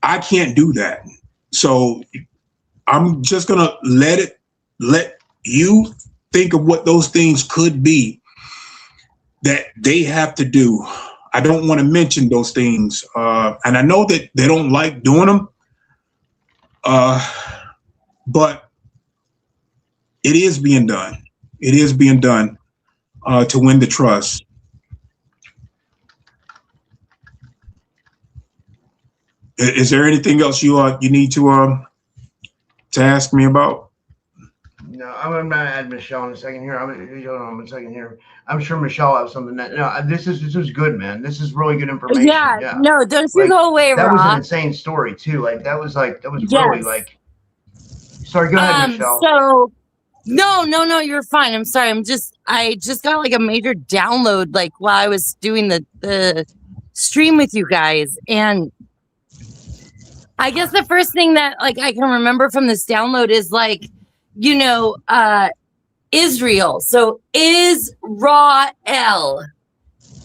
I can't do that. So I'm just going to let you think of what those things could be that they have to do. I don't want to mention those things. And I know that they don't like doing them. But it is being done. It is being done to win the trust. Is there anything else you need to ask me about? No, I'm going to add Michelle in a second here. I'm sure Michelle will have something that. No, this is good, man. This is really good information. Yeah. No, don't you like, go away, That Rob. was an insane story too. That was Yes. really like. Sorry, go ahead, Michelle. So no, you're fine. I'm sorry. I just got like a major download like while I was doing the stream with you guys, and I guess the first thing that like I can remember from this download is like, Israel. So Israel,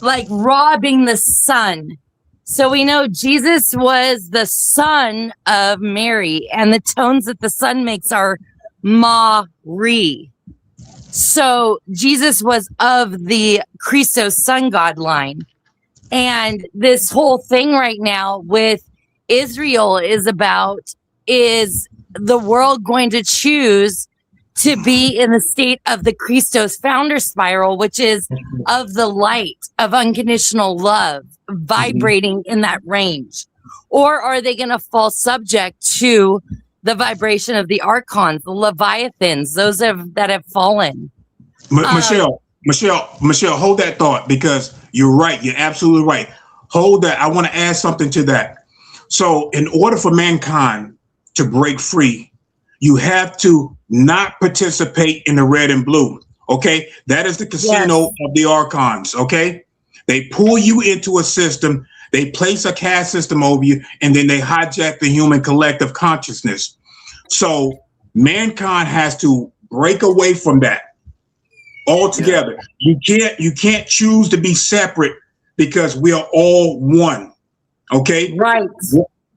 like Ra being the son. So we know Jesus was the son of Mary, and the tones that the son makes are Ma-Re. So Jesus was of the Christos sun god line. And this whole thing right now with Israel is the world going to choose to be in the state of the Christos founder spiral, which is of the light of unconditional love, vibrating in that range? Or are they going to fall subject to the vibration of the archons, the leviathans, those that have fallen? Michelle, hold that thought, because you're right. You're absolutely right. Hold that. I want to add something to that. So in order for mankind to break free, you have to not participate in the red and blue. Okay. That is the casino of the archons. Okay. They pull you into a system. They place a caste system over you, and then they hijack the human collective consciousness. So mankind has to break away from that altogether. Yeah. You can't choose to be separate, because we are all one. Okay. Right.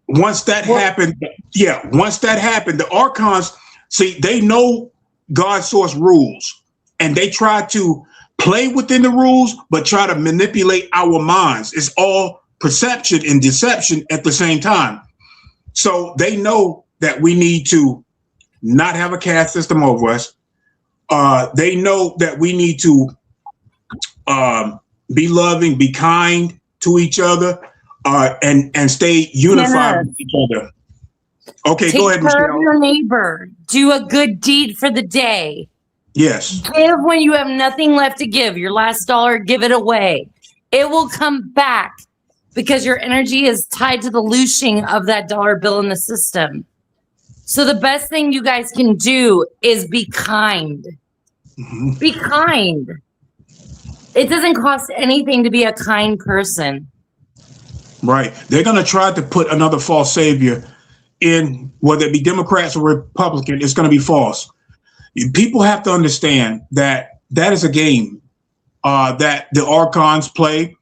Once that happened, the archons, see, they know God's source rules, and they try to play within the rules, but try to manipulate our minds. It's all perception and deception at the same time. So they know that we need to not have a caste system over us. They know that we need to be loving, be kind to each other, and stay unified with each other. Okay, go ahead, Michelle. Take care of your neighbor. Do a good deed for the day. Yes. Give when you have nothing left to give. Your last dollar, give it away. It will come back, because your energy is tied to the looshing of that dollar bill in the system. So the best thing you guys can do is be kind. Mm-hmm. Be kind. It doesn't cost anything to be a kind person. Right. They're going to try to put another false savior in, whether it be Democrats or Republican. It's going to be false. People have to understand that that is a game that the Archons play.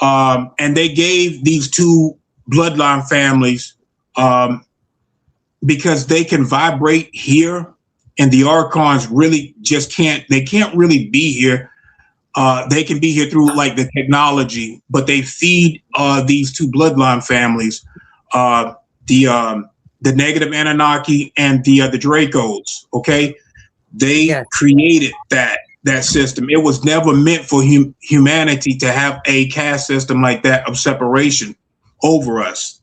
And they gave these two bloodline families because they can vibrate here, and the Archons really just can't really be here. They can be here through like the technology, but they feed these two bloodline families, the negative Anunnaki and the Dracos. Okay, they created that system. It was never meant for humanity to have a caste system like that of separation over us.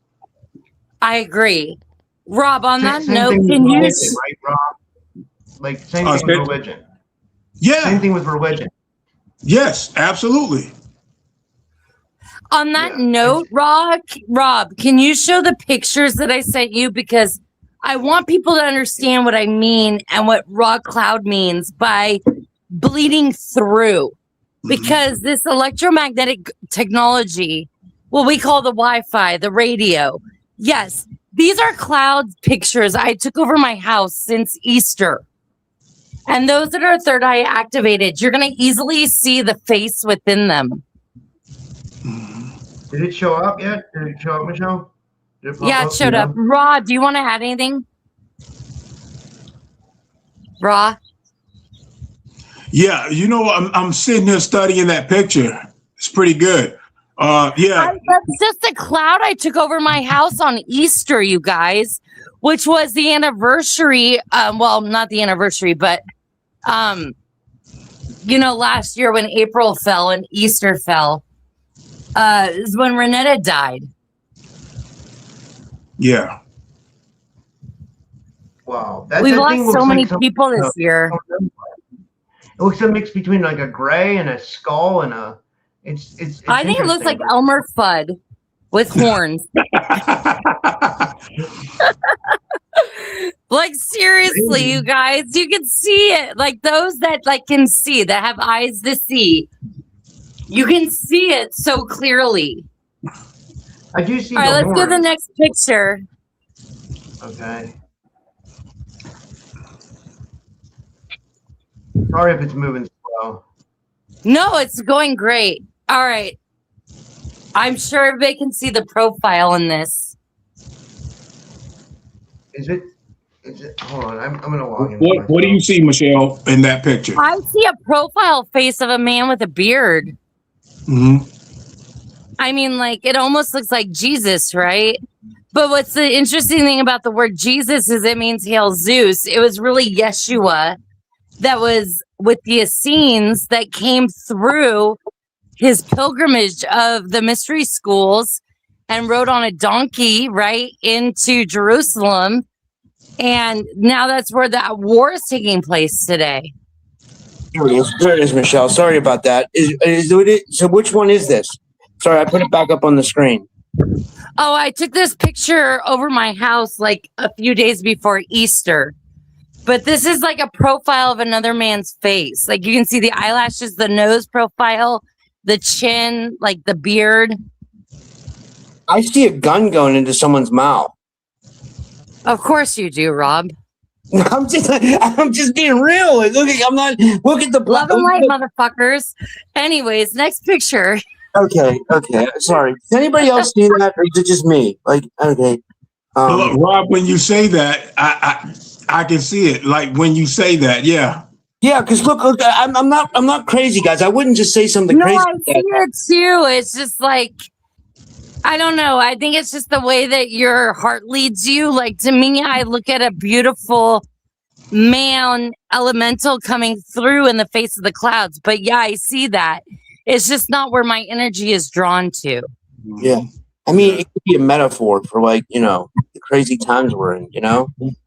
I agree. Rob, on that Same note, thing can with you... religion, right, Rob? Like, same thing with religion. Yeah. Same thing with religion. Yes, absolutely. On that note, Rob, can you show the pictures that I sent you? Because I want people to understand what I mean and what raw cloud means by bleeding through. Because this electromagnetic technology, what we call the Wi-Fi, the radio, yes, these are cloud pictures I took over my house since Easter. And those that are third eye activated, you're going to easily see the face within them. Did it show up yet? Did it show up, Michelle? Yeah, it showed up. Raw, do you want to add anything? Raw? Yeah, I'm sitting here studying that picture. It's pretty good. That's just a cloud I took over my house on Easter, you guys, which was the anniversary. Well, not the anniversary, but last year when April fell and Easter fell, is when Renetta died. Yeah. Wow. We've lost so many people this year. It looks a mix between like a gray and a skull and a. It's I think it looks like Elmer Fudd with horns. Like seriously, you guys, you can see it. Like those that can see, that have eyes to see, you can see it so clearly. I do see. All right, let's go to the next picture. Okay. Sorry if it's moving slow. No, it's going great. All right. I'm sure everybody can see the profile in this. Is it? Hold on. I'm going to log in. What do you see, Michelle, in that picture? I see a profile face of a man with a beard. Mm-hmm. I mean, like, it almost looks like Jesus, right? But what's the interesting thing about the word Jesus is it means hail Zeus. It was really Yeshua that was with the Essenes that came through his pilgrimage of the mystery schools and rode on a donkey right into Jerusalem. And now that's where that war is taking place today. There it is, Michelle. Sorry about that. So which one is this? Sorry, I put it back up on the screen. Oh, I took this picture over my house like a few days before Easter. But this is like a profile of another man's face. Like you can see the eyelashes, the nose profile, the chin, like the beard. I see a gun going into someone's mouth. Of course you do, Rob. I'm just being real. Look at the love and light, motherfuckers. Anyways, next picture. Okay. Sorry. Does anybody else see that, or is it just me? Like, okay. Look, Rob, when you say that, I can see it. Like when you say that, yeah. Yeah, because look, I'm not crazy, guys. I wouldn't just say something crazy. No, I see it too. It's just like, I don't know. I think it's just the way that your heart leads you. Like to me, I look at a beautiful man elemental coming through in the face of the clouds. But yeah, I see that. It's just not where my energy is drawn to. Yeah. I mean, it could be a metaphor for the crazy times we're in,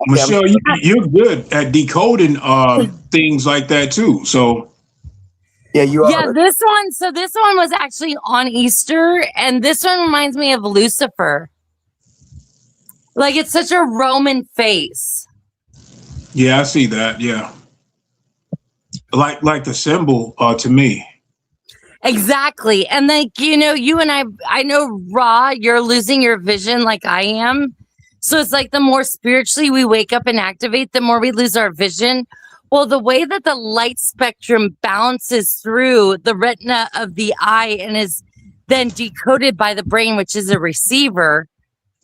Michelle, you're good at decoding things like that too. So yeah, you are. Yeah, this one was actually on Easter, and this one reminds me of Lucifer. Like it's such a Roman face. Yeah, I see that. Yeah. Like the symbol to me. Exactly. And like, you and I know Ra, you're losing your vision like I am. So it's like the more spiritually we wake up and activate, the more we lose our vision. Well, the way that the light spectrum bounces through the retina of the eye and is then decoded by the brain, which is a receiver,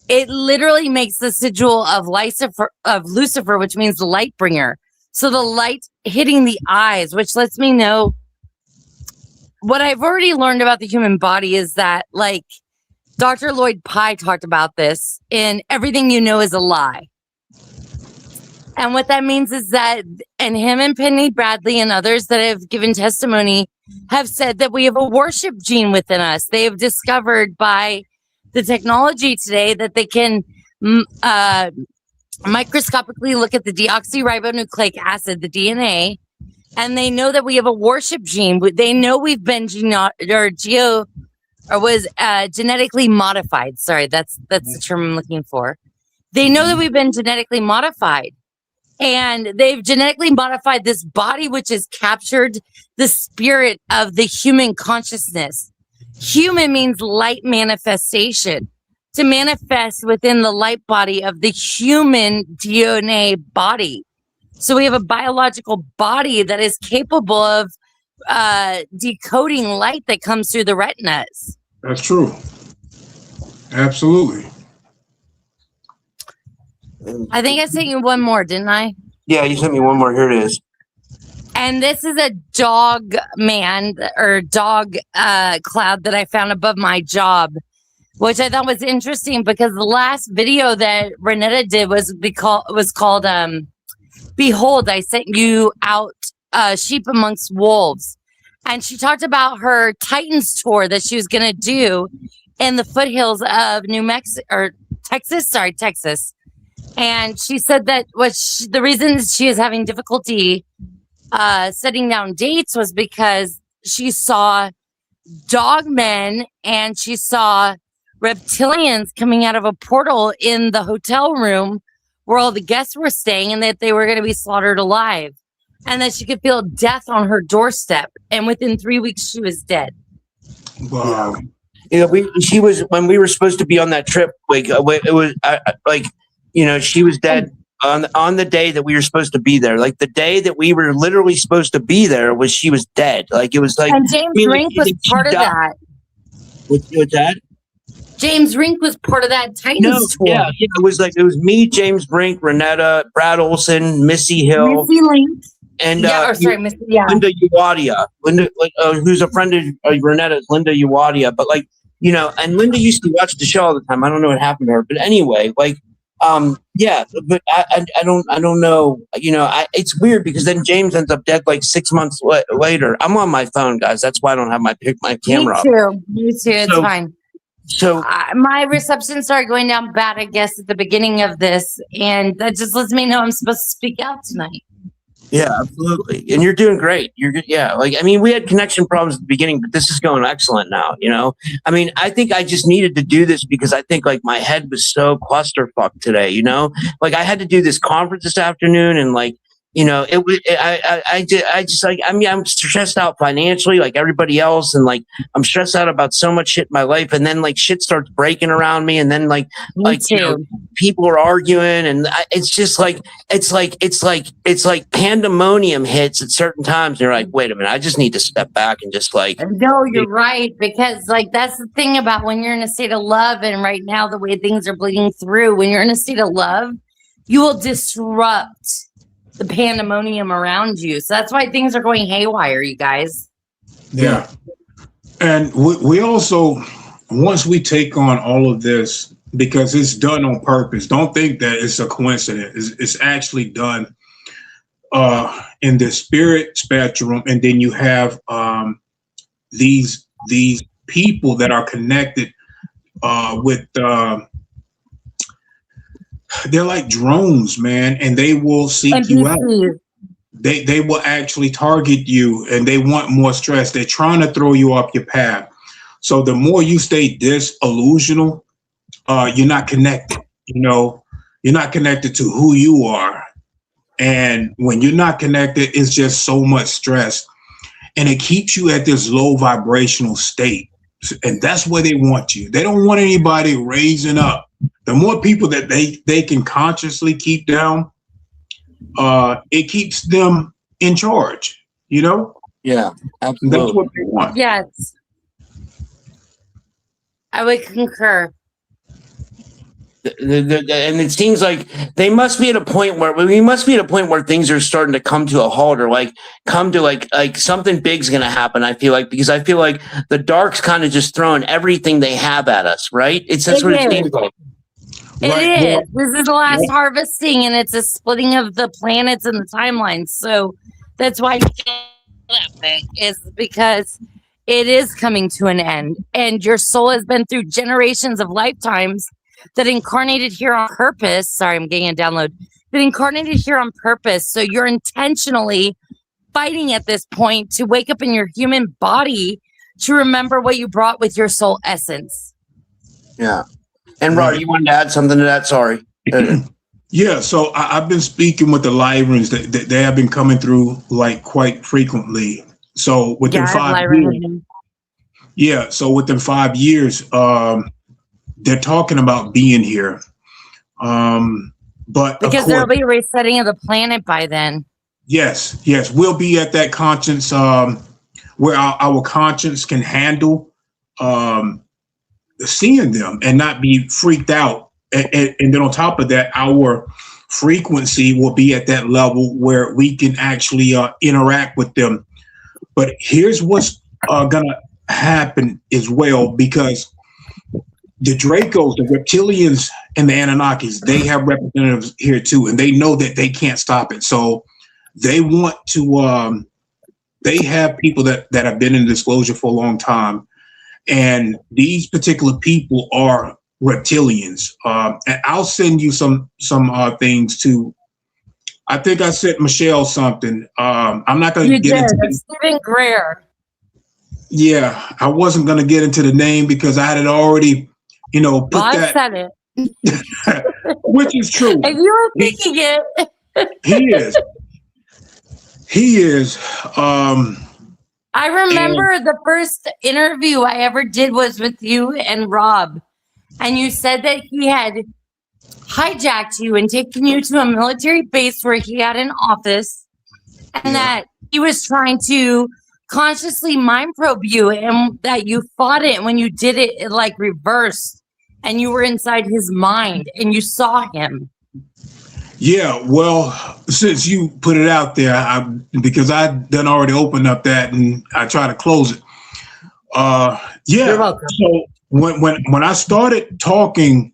it literally makes the sigil of Lucifer, which means the light bringer. So the light hitting the eyes, which lets me know what I've already learned about the human body is that, like, Dr. Lloyd Pye talked about this in Everything You Know Is a Lie. And what that means is that, and him and Penny Bradley and others that have given testimony have said that we have a worship gene within us. They have discovered by the technology today that they can microscopically look at the deoxyribonucleic acid, the DNA, and they know that we have a worship gene. They know we've been genetically modified. Sorry, that's the term I'm looking for. They know that we've been genetically modified, and they've genetically modified this body, which has captured the spirit of the human consciousness. Human means light manifestation. To manifest within the light body of the human DNA body. So we have a biological body that is capable of decoding light that comes through the retinas. That's true. Absolutely. I think I sent you one more, didn't I? Yeah, you sent me one more. Here it is. And this is a dog cloud that I found above my job, which I thought was interesting because the last video that Renetta did was called Behold, I Sent You Out Sheep Amongst Wolves. And she talked about her Titans tour that she was going to do in the foothills of Texas. And she said that the reason she is having difficulty setting down dates was because she saw dog men and she saw reptilians coming out of a portal in the hotel room where all the guests were staying, and that they were going to be slaughtered alive, and that she could feel death on her doorstep. And within 3 weeks, she was dead. Wow. She was, when we were supposed to be on that trip, like it was she was dead on the day that we were supposed to be there. Like the day that we were literally supposed to be there she was dead. Like it was like, and James Rink was part of that. What's that? James Rink was part of that Titans tour. Yeah, it was me, James Rink, Renetta, Brad Olson, Missy Hill, Missy Link, and Missy, Linda Uwadia. Linda, who's a friend of Renetta's, Linda Uwadia. But and Linda used to watch the show all the time. I don't know what happened to her, but anyway, but I don't know. It's weird because then James ends up dead like 6 months later. I'm on my phone, guys. That's why I don't have my camera. Me too. It's fine. So my reception started going down bad, I guess, at the beginning of this, and that just lets me know I'm supposed to speak out tonight. Yeah, absolutely. And you're doing great. You're good. Yeah. We had connection problems at the beginning, but this is going excellent now. I think I just needed to do this because I think my head was so clusterfuck today, I had to do this conference this afternoon and I'm stressed out financially like everybody else. And I'm stressed out about so much shit in my life. And then shit starts breaking around me. And then people are arguing and it's like pandemonium hits at certain times. And you're like, wait a minute, I just need to step back and just no, you're right. Because that's the thing about when you're in a state of love. And right now, the way things are bleeding through, when you're in a state of love, you will disrupt the pandemonium around you. So that's why things are going haywire, you guys. Yeah. And we also, once we take on all of this, because it's done on purpose, don't think that it's a coincidence. It's actually done in the spirit spectrum. And then you have these people that are connected with they're like drones, man, and they will seek you out. They will actually target you, and they want more stress. They're trying to throw you off your path. So the more you stay disillusional, you're not connected. You're not connected to who you are. And when you're not connected, it's just so much stress. And it keeps you at this low vibrational state. And that's where they want you. They don't want anybody raising up. The more people that they can consciously keep down, it keeps them in charge, you know? Yeah, absolutely. That's what they want. Yes. I would concur. And it seems like they must be at a point where we must be at a point where things are starting to come to a halt, or like come to like something big's going to happen. I feel like, because I feel like the dark's kind of just throwing everything they have at us, right? That's what it seems like. It Right. is. This is the last harvesting, and it's a splitting of the planets and the timelines. So that's why that way is because it is coming to an end, and your soul has been through generations of lifetimes that incarnated here on purpose. Sorry, I'm getting a download. That incarnated here on purpose. So you're intentionally fighting at this point to wake up in your human body to remember what you brought with your soul essence. Yeah. And Rod, you wanted to add something to that? Sorry. Yeah, so I've been speaking with the Lyrans that they have been coming through like quite frequently. So within 5 years, so within 5 years, they're talking about being here. But because there'll be a resetting of the planet by then. Yes, we'll be at that conscience where our conscience can handle seeing them and not be freaked out. And then on top of that, our frequency will be at that level where we can actually interact with them. But here's what's gonna happen as well, because the Dracos, the reptilians, and the Anunnakis, they have representatives here too, and they know that they can't stop it. So they want to, they have people that have been in disclosure for a long time. And these particular people are reptilians. And I'll send you some things to, I think I sent Michelle something. I'm not going to get into it. Stephen Greer. Yeah, I wasn't going to get into the name because I had already, put that. I said it. Which is true. If you were thinking it. He is. I remember the first interview I ever did was with you and Rob. And you said that he had hijacked you and taken you to a military base where he had an office, and that he was trying to consciously mind probe you, and that you fought it. And when you did it, it like reversed, and you were inside his mind and you saw him. Yeah, well, since you put it out there, because I done already opened up that and I try to close it. You're welcome. So when I started talking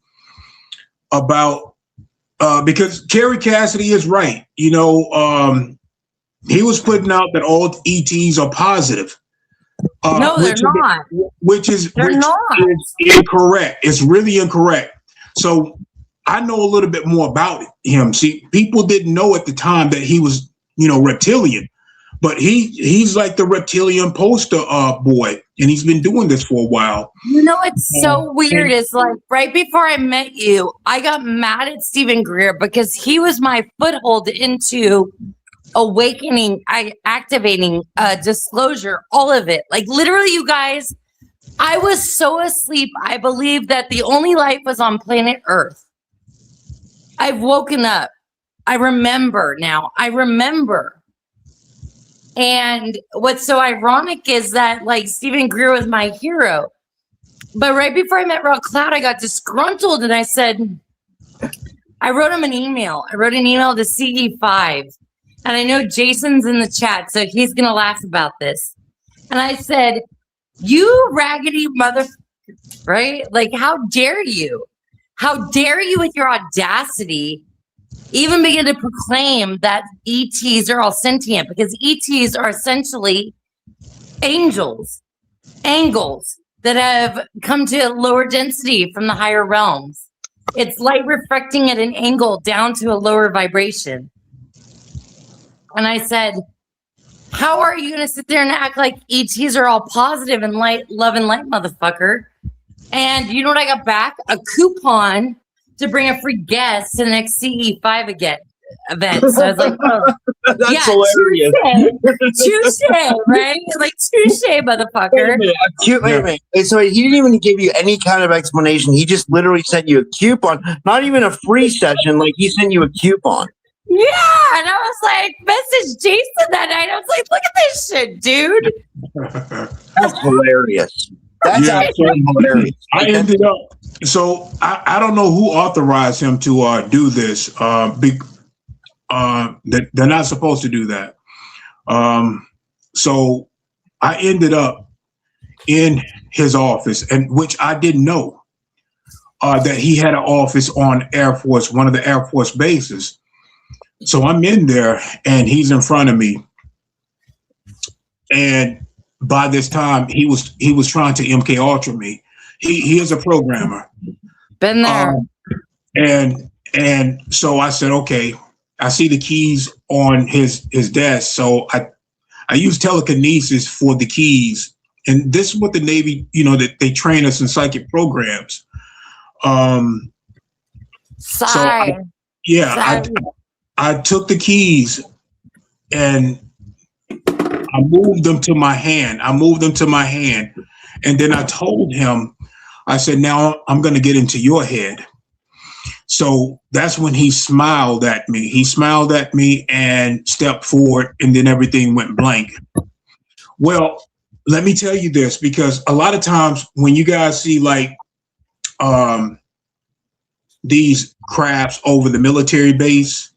about, because Kerry Cassidy is right, he was putting out that all ETs are positive. No, they're not. Which is incorrect. It's really incorrect. So I know a little bit more about him. See, people didn't know at the time that he was, reptilian, but he's like the reptilian poster boy, and he's been doing this for a while. It's so weird. It's like right before I met you, I got mad at Stephen Greer because he was my foothold into awakening, activating, disclosure, all of it. Like literally, you guys, I was so asleep. I believed that the only life was on planet Earth. I've woken up. I remember now. And what's so ironic is that like Stephen Greer was my hero. But right before I met Rock Cloud, I got disgruntled and I said, I wrote him an email. I wrote an email to CE5. And I know Jason's in the chat, so he's going to laugh about this. And I said, you raggedy mother, right? Like, how dare you? How dare you with your audacity even begin to proclaim that ETs are all sentient? Because ETs are essentially angels that have come to a lower density from the higher realms. It's light reflecting at an angle down to a lower vibration. And I said, how are you going to sit there and act like ETs are all positive and light, love and light, motherfucker? And you know what I got back? A coupon to bring a free guest to the next CE5 event. So I was like, oh, That's hilarious. touche, right? Like, touche, motherfucker. Wait a minute. So he didn't even give you any kind of explanation. He just literally sent you a coupon, not even a free session. Like, he sent you a coupon. Yeah, and I was like, message Jason that night. I was like, look at this shit, dude. That's hilarious. That's absolutely hilarious. I ended up. So I don't know who authorized him to do this. They're not supposed to do that. So I ended up in his office, and which I didn't know that he had an office on one of the Air Force bases. So I'm in there, and he's in front of me, and by this time he was trying to MK Ultra me. He is a programmer. Been there. And so I said, okay, I see the keys on his desk. So I use telekinesis for the keys. And this is what the Navy, that they train us in psychic programs. Sorry. I took the keys and I moved them to my hand. And then I told him, I said, now I'm going to get into your head. So that's when he smiled at me. He smiled at me and stepped forward, and then everything went blank. Well, let me tell you this, because a lot of times when you guys see like these crafts over the military base,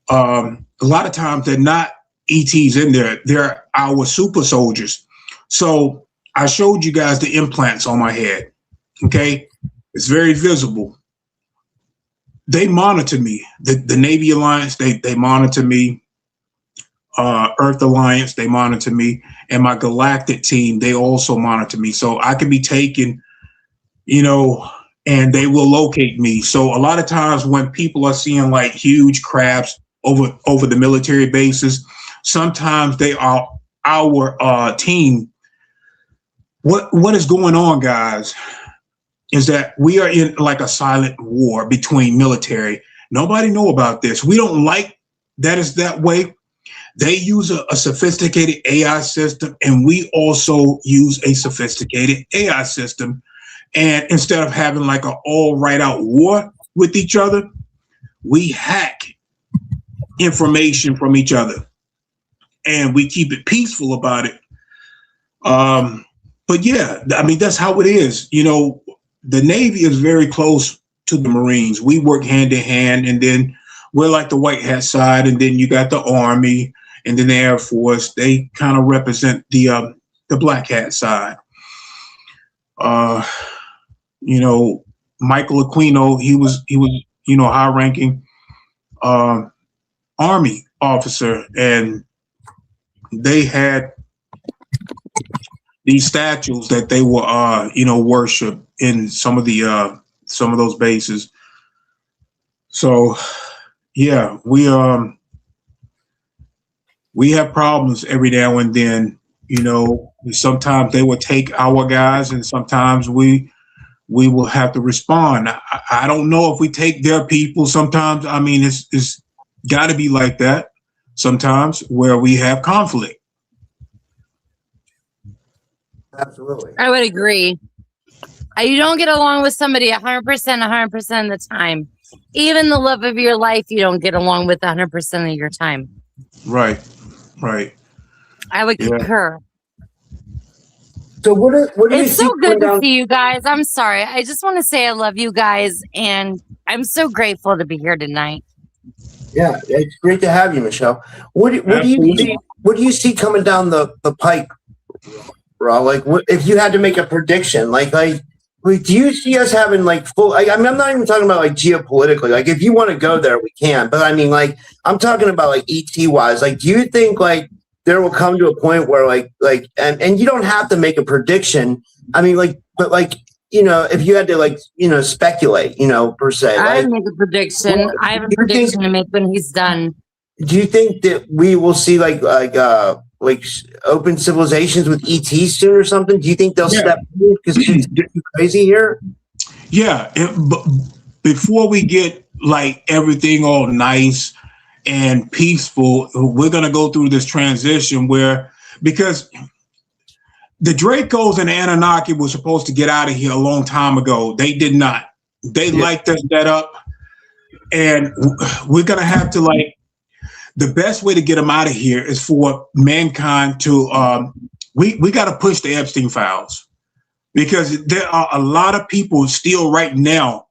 a lot of times they're not ETs in there. They're our super soldiers. So I showed you guys the implants on my head. Okay. It's very visible. They monitor me. The Navy Alliance, they monitor me. Earth Alliance, they monitor me. And my galactic team, they also monitor me. So I can be taken, and they will locate me. So a lot of times when people are seeing like huge crafts over the military bases, sometimes they are our team. What is going on, guys, is that we are in like a silent war between military. Nobody know about this. We don't like that it's that way. They use a sophisticated AI system, and we also use a sophisticated AI system. And instead of having like an all right out war with each other, we hack information from each other, and we keep it peaceful about it. But yeah, I mean, that's how it is. The Navy is very close to the Marines. We work hand in hand, and then we're like the white hat side, and then you got the Army, and then the Air Force. They kind of represent the black hat side. Michael Aquino, he was high ranking Army officer, and they had these statues that they were worship in some of those bases. So yeah, we have problems every now and then. Sometimes they will take our guys, and sometimes we will have to respond. I don't know if we take their people. Sometimes, I mean, it's got to be like that sometimes, where we have conflict. Absolutely. I would agree. You don't get along with somebody 100% of the time. Even the love of your life, you don't get along with 100% of your time. Right. I would concur. So what do you It's so good to see you guys. I'm sorry. I just want to say I love you guys, and I'm so grateful to be here tonight. Yeah, it's great to have you, Michelle. What do you see coming down the pike, Raw? Like, what if you had to make a prediction? Like, do you see us having like full? I'm not even talking about like geopolitically. Like, if you want to go there, we can. But I mean, like, I'm talking about like ET wise. Like, do you think like there will come to a point where and you don't have to make a prediction. I mean, but if you had to speculate, per se. I make a prediction. Well, I have a prediction to make when he's done. Do you think that we will see like open civilizations with ET soon or something? Do you think they'll step in because it's too crazy here? Yeah, before we get like everything all nice and peaceful, we're going to go through this transition because the Dracos and the Anunnaki were supposed to get out of here a long time ago. They did not. They liked us that up. And we're going to have to the best way to get them out of here is for mankind to, we got to push the Epstein files, because there are a lot of people still right now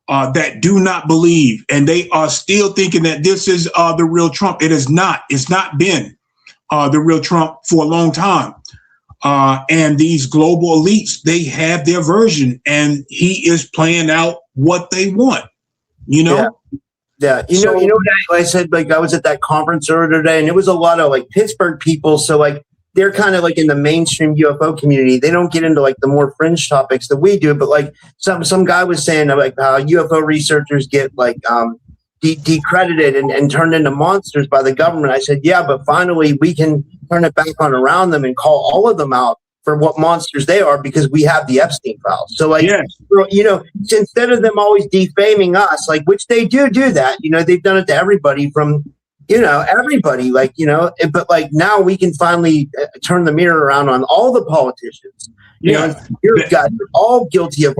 that do not believe, and they are still thinking that this is the real Trump. It is not. It's not been the real Trump for a long time. And these global elites, they have their version, and he is playing out what they want, you know? Yeah. You know what I said, I was at that conference earlier today, and it was a lot of Pittsburgh people. So they're kind of in the mainstream UFO community. They don't get into the more fringe topics that we do, but some guy was saying how UFO researchers get decredited and turned into monsters by the government. I said, yeah, but finally we can turn it back on around them and call all of them out for what monsters they are, because we have the Epstein files. So instead of them always defaming us, which they do that, they've done it to everybody from, everybody, but now we can finally turn the mirror around on all the politicians. Your guys are all guilty of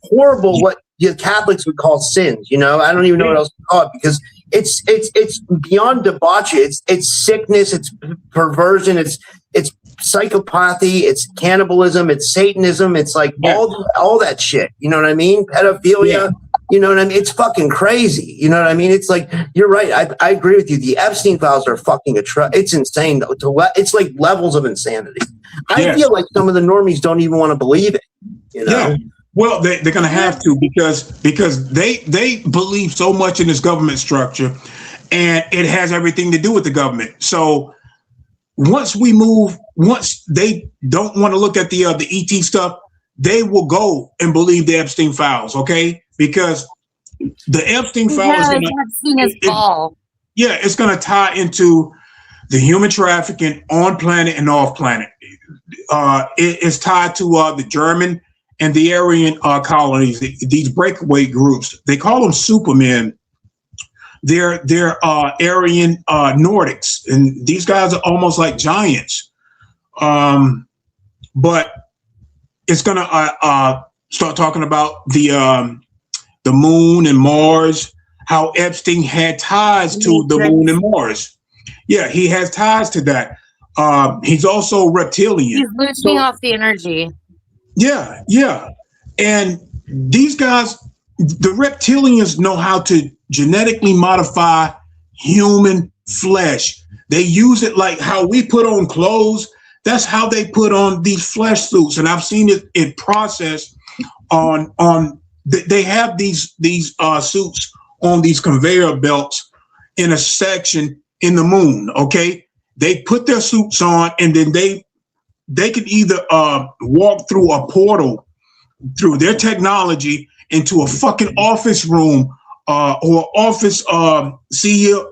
horrible, what the Catholics would call sins. I don't even know what else to call it, because it's beyond debauchery. It's sickness. It's perversion. It's psychopathy. It's cannibalism. It's Satanism. It's all that shit. You know what I mean? Pedophilia. Yeah. You know what I mean? It's fucking crazy. You know what I mean? It's you're right. I agree with you. The Epstein files are fucking it's insane. It's levels of insanity. I feel like some of the normies don't even want to believe it. Yeah. Well, they're going to have to, because they believe so much in this government structure, and it has everything to do with the government. So once they don't want to look at the ET stuff, they will go and believe the Epstein files. Okay, because the Epstein files it's going to tie into the human trafficking on planet and off planet. It's tied to the German and the Aryan colonies, these breakaway groups. They call them supermen. They're Aryan Nordics, and these guys are almost like giants. But it's gonna start talking about the moon and Mars, how Epstein had ties to the moon and Mars. Yeah, he has ties to that. He's also reptilian. He's loosening off the energy. Yeah. And these guys, the reptilians, know how to genetically modify human flesh. They use it like how we put on clothes. That's how they put on these flesh suits. And I've seen it in process they have these suits on these conveyor belts in a section in the moon. Okay. They put their suits on, and then they can either walk through a portal through their technology into a fucking office room or office CEO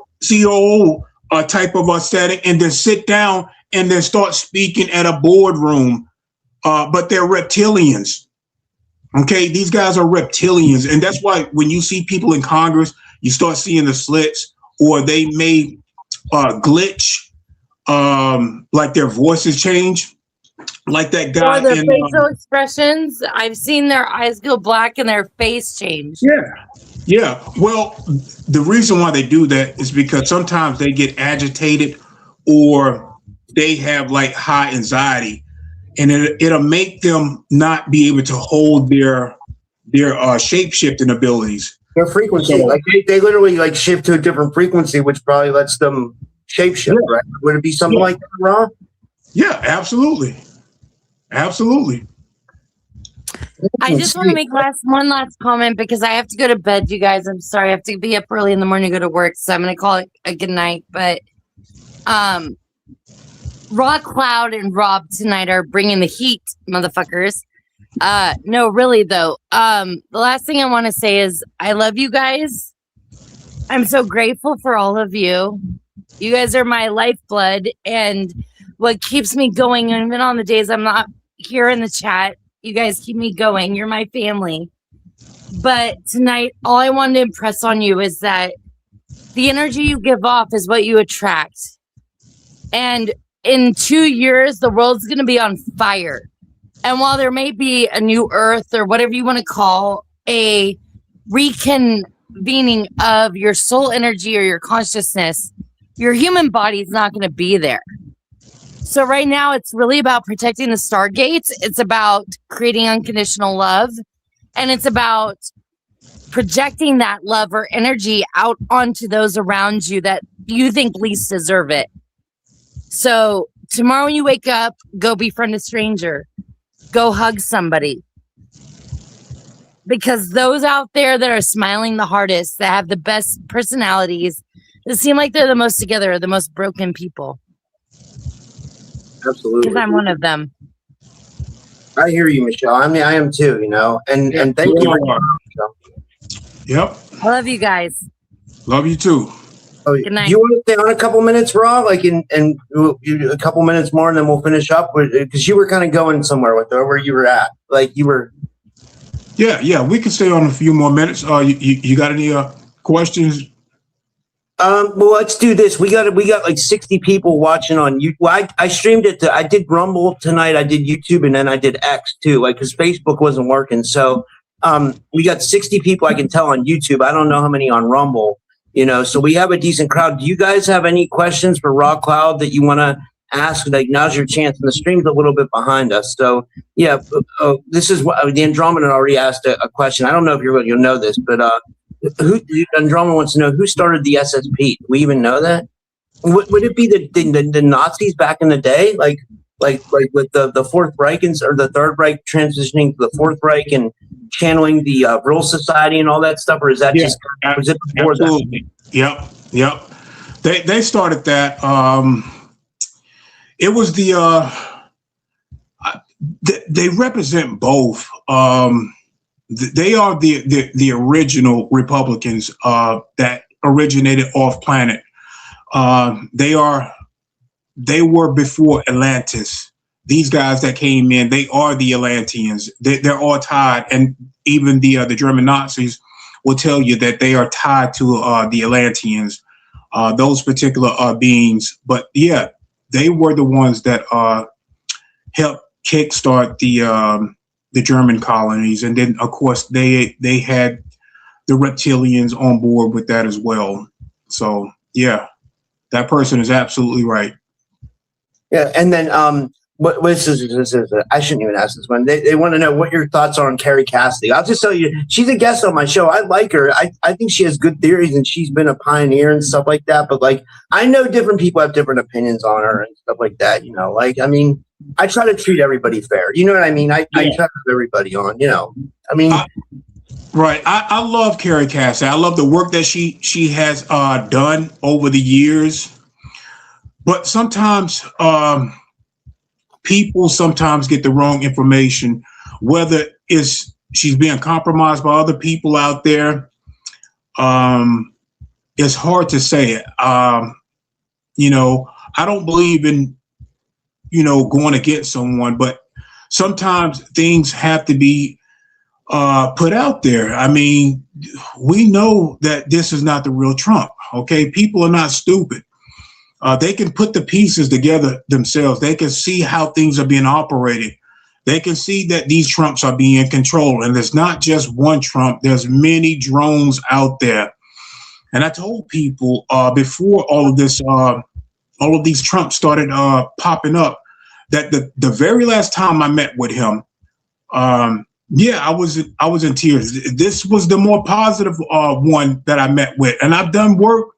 type of a setting, and then sit down and then start speaking at a boardroom. But they're reptilians. Okay, these guys are reptilians. And that's why when you see people in Congress, you start seeing the slits, or they may glitch, like their voices change. Like that guy. Or their facial expressions. I've seen their eyes go black and their face change. Yeah. Well, the reason why they do that is because sometimes they get agitated, or they have high anxiety, and it'll make them not be able to hold their shape-shifting abilities. Their frequency. So, they literally shift to a different frequency, which probably lets them shape-shift, right? Would it be something like that, Ron? Yeah, absolutely. I just want to make one last comment, because I have to go to bed, you guys. I'm sorry. I have to be up early in the morning to go to work, so I'm going to call it a good night. But Raw Cloud and Rob tonight are bringing the heat, motherfuckers. No, really, though. The last thing I want to say is I love you guys. I'm so grateful for all of you. You guys are my lifeblood and what keeps me going, even on the days I'm not here in the chat. You guys keep me going. You're my family. But tonight, all I wanted to impress on you is that the energy you give off is what you attract. And in 2 years, the world's going to be on fire. And while there may be a new earth or whatever you want to call a reconvening of your soul energy or your consciousness, your human body is not going to be there. So right now, it's really about protecting the stargates. It's about creating unconditional love. And it's about projecting that love or energy out onto those around you that you think least deserve it. So tomorrow when you wake up, go befriend a stranger. Go hug somebody. Because those out there that are smiling the hardest, that have the best personalities, that seem like they're the most together, are the most broken people. Absolutely. Because I'm one of them. I hear you, Michelle. I mean, I am too, you know, and thank you for Michelle. Yep. I love you guys. Love you too. Oh, Good night. do you want to stay on a couple minutes, Raw? Like, and a couple minutes more, and then we'll finish up. Because you were kind of going somewhere with where you were at. Like, you were. Yeah. We can stay on a few more minutes. You got any questions? Well, let's do this. We got like 60 people watching on YouTube. Well, I streamed it I did Rumble tonight. I did YouTube, and then I did X too. Like, because Facebook wasn't working. So, we got 60 people I can tell on YouTube. I don't know how many on Rumble. You know, so we have a decent crowd. Do you guys have any questions for Raw Cloud that you want to ask? Like, now's your chance. And the stream's a little bit behind us. So, yeah, this is what the Andromeda already asked a question. I don't know if you'll know this, but Andromeda wants to know who started the SSP. Do we even know that? Would it be the Nazis back in the day? Like with the Fourth Reich or the Third Reich transitioning to the Fourth Reich and channeling the Real Society and all that stuff, or is that just was it before absolutely. That? Yep. They started that. It was they represent both. They are the original Republicans that originated off planet. They were before Atlantis. These guys that came in, they are the Atlanteans. They're all tied, and even the German Nazis will tell you that they are tied to the Atlanteans, those particular beings. But yeah, they were the ones that helped kickstart the German colonies, and then of course they had the reptilians on board with that as well. So yeah, that person is absolutely right. Yeah, and then this is I shouldn't even ask this one. They want to know what your thoughts are on Carrie Cassidy. I'll just tell you, she's a guest on my show. I like her. I think she has good theories, and she's been a pioneer and stuff like that. But like, I know different people have different opinions on her and stuff like that. You know, like, I mean, I try to treat everybody fair. You know what I mean? I try to have everybody on. You know, I mean. Right. I love Carrie Cassidy. I love the work that she has done over the years. But sometimes people sometimes get the wrong information, whether she's being compromised by other people out there. It's hard to say it. You know, I don't believe in, going against someone, but sometimes things have to be put out there. I mean, we know that this is not the real Trump. Okay. People are not stupid. They can put the pieces together themselves. They can see how things are being operated. They can see that these Trumps are being controlled. And there's not just one Trump. There's many drones out there. And I told people before all of these Trumps started popping up, that the very last time I met with him, I was in tears. This was the more positive one that I met with. And I've done work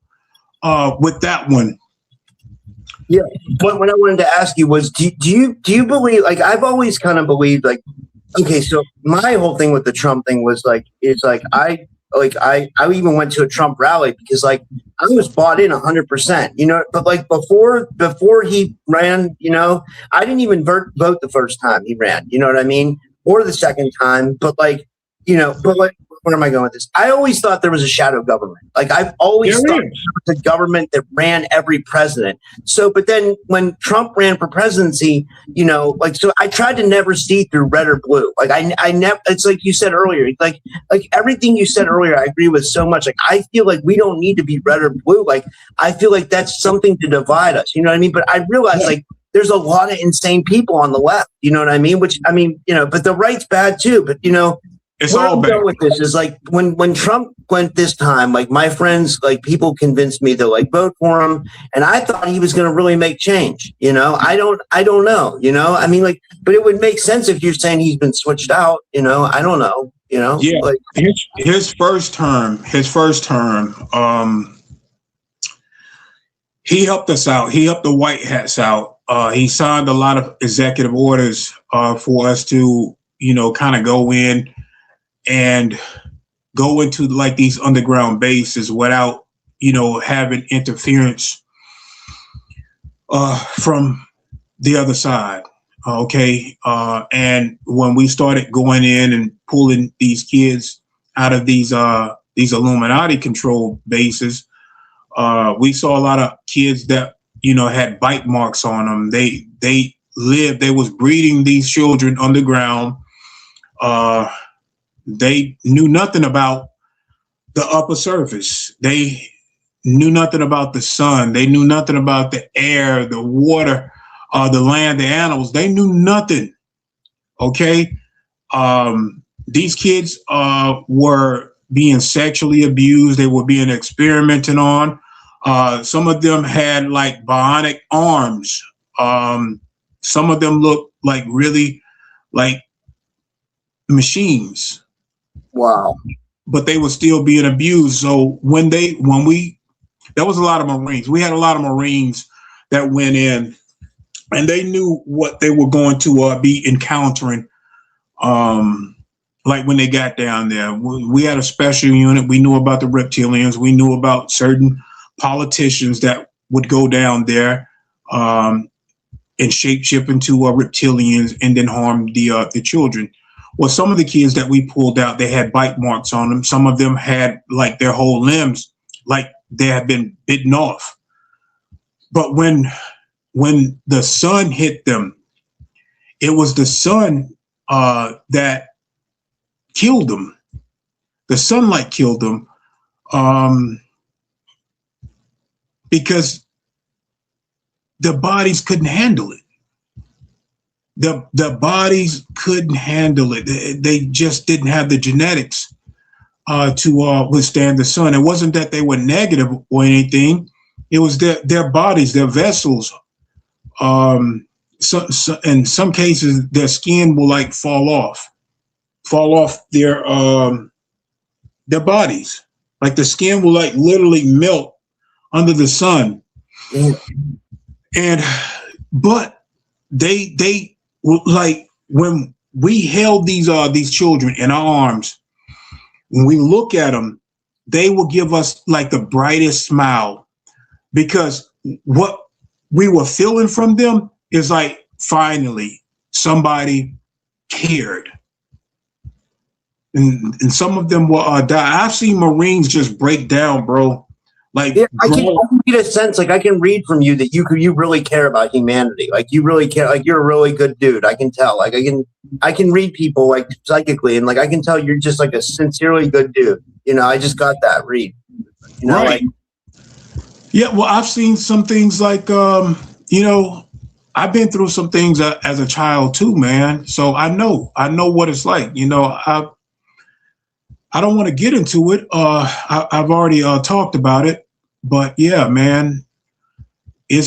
with that one. Yeah, what I wanted to ask you was, do you believe, like, I've always kind of believed, like, okay, so my whole thing with the Trump thing was I even went to a Trump rally because, like, I was bought in 100%, but like before he ran, I didn't even vote the first time he ran, you know what I mean, or the second time, but like, but where am I going with this? I always thought there was a shadow government. Like I've always thought there was a government that ran every president. So, but then when Trump ran for presidency, you know, like, so I tried to never see through red or blue. Like I never, it's like you said earlier, like everything you said earlier, I agree with so much. Like, I feel like we don't need to be red or blue. Like, I feel like that's something to divide us. You know what I mean? But I realize like, there's a lot of insane people on the left, you know what I mean? Which, I mean, you know, but the right's bad too. But, you know, it's where all I'm bad. going with this is like when Trump went this time, like my friends, like people convinced me to like vote for him. And I thought he was going to really make change. You know, I don't know, you know, I mean, like, but it would make sense if you're saying he's been switched out, you know, I don't know, you know, yeah, like his first term, he helped us out. He helped the white hats out. He signed a lot of executive orders for us to, you know, kind of go in and go into like these underground bases without, you know, having interference from the other side. Okay. And when we started going in and pulling these kids out of these Illuminati controlled bases, we saw a lot of kids that, you know, had bite marks on them. They was breeding these children underground. They knew nothing about the upper surface. They knew nothing about the sun. They knew nothing about the air, the water, the land, the animals. They knew nothing. Okay. These kids were being sexually abused. They were being experimented on. Some of them had like bionic arms. Some of them looked like really like machines. wow. But they were still being abused. So there was a lot of Marines. We had a lot of Marines that went in, and they knew what they were going to be encountering. Like when they got down there, we had a special unit. We knew about the reptilians. We knew about certain politicians that would go down there and shapeshift into reptilians and then harm the children. Well, some of the kids that we pulled out, they had bite marks on them. Some of them had like their whole limbs, like they had been bitten off. But when the sun hit them, it was the sun that killed them. The sunlight killed them because the bodies couldn't handle it. The bodies couldn't handle it. They just didn't have the genetics to withstand the sun. It wasn't that they were negative or anything. It was their bodies, their vessels. So in some cases, their skin will like fall off their bodies. Like the skin will like literally melt under the sun. But they like when we held these children in our arms, when we look at them, they will give us like the brightest smile, because what we were feeling from them is like finally somebody cared. And some of them will die. I've seen Marines just break down, bro. Like, yeah, I can get a sense, like I can read from you that you really care about humanity. Like you really care, like you're a really good dude. I can tell. Like I can read people like psychically, and like I can tell you're just like a sincerely good dude. You know, I just got that read. You know, right. Like, yeah, well, I've seen some things like you know, I've been through some things as a child too, man. So I know what it's like. You know, I don't want to get into it. I've already talked about it, but yeah, man, it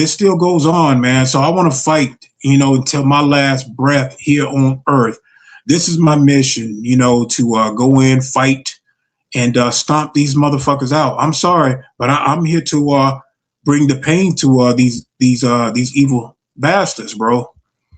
still goes on, man. So I want to fight, you know, until my last breath here on Earth. This is my mission, you know, to go in, fight, and stomp these motherfuckers out. I'm sorry, but I'm here to bring the pain to these evil bastards, bro.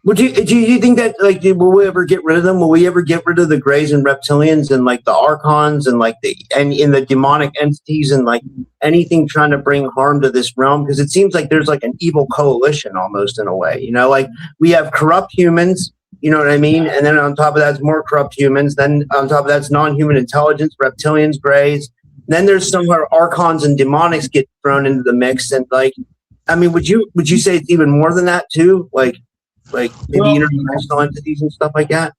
Well, do you think that, like, will we ever get rid of them? Will we ever get rid of the Greys and Reptilians and like the Archons and like in the demonic entities and like anything trying to bring harm to this realm? Because it seems like there's like an evil coalition almost in a way, you know, like we have corrupt humans, You know what I mean? And then on top of that's more corrupt humans. Then on top of that's non-human intelligence, reptilians, greys. Then there's some where archons and demonics get thrown into the mix. And like, I mean, would you say it's even more than that too? Like maybe international entities and stuff like that?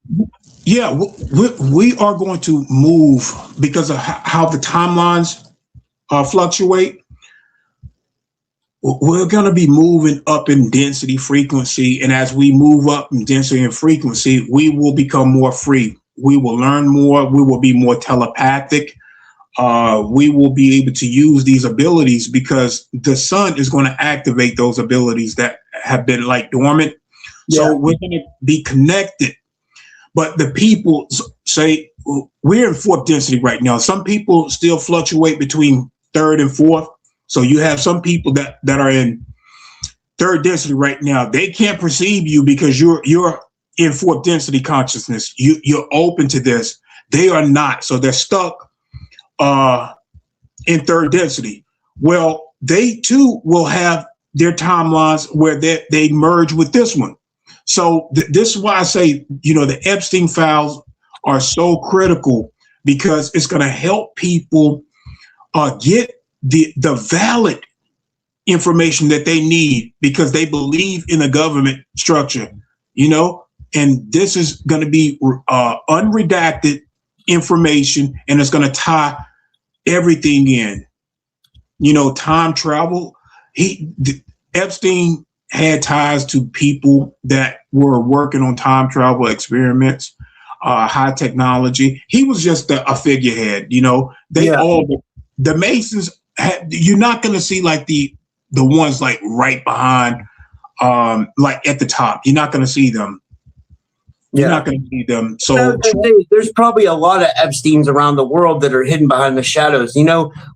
Yeah, we are going to move because of how the timelines fluctuate. We're going to be moving up in density, frequency, and as we move up in density and frequency, we will become more free. We will learn more. We will be more telepathic. We will be able to use these abilities because the sun is going to activate those abilities that have been like dormant. Yeah. So we're going to be connected. But the people say we're in fourth density right now. Some people still fluctuate between third and fourth. So you have some people that are in third density right now. They can't perceive you because you're in fourth density consciousness. You're open to this. They are not. So they're stuck in third density. Well, they too will have their timelines where they merge with this one. So this is why I say, the Epstein files are so critical because it's going to help people get the valid information that they need because they believe in a government structure, and this is going to be unredacted information, and it's going to tie everything in. Time travel. Epstein had ties to people that were working on time travel experiments, high technology. He was just a figurehead, the Masons you're not going to see like the ones like right behind, like at the top. You're not going to see them. You're not going to see them. So there's probably a lot of Epsteins around the world that are hidden behind the shadows.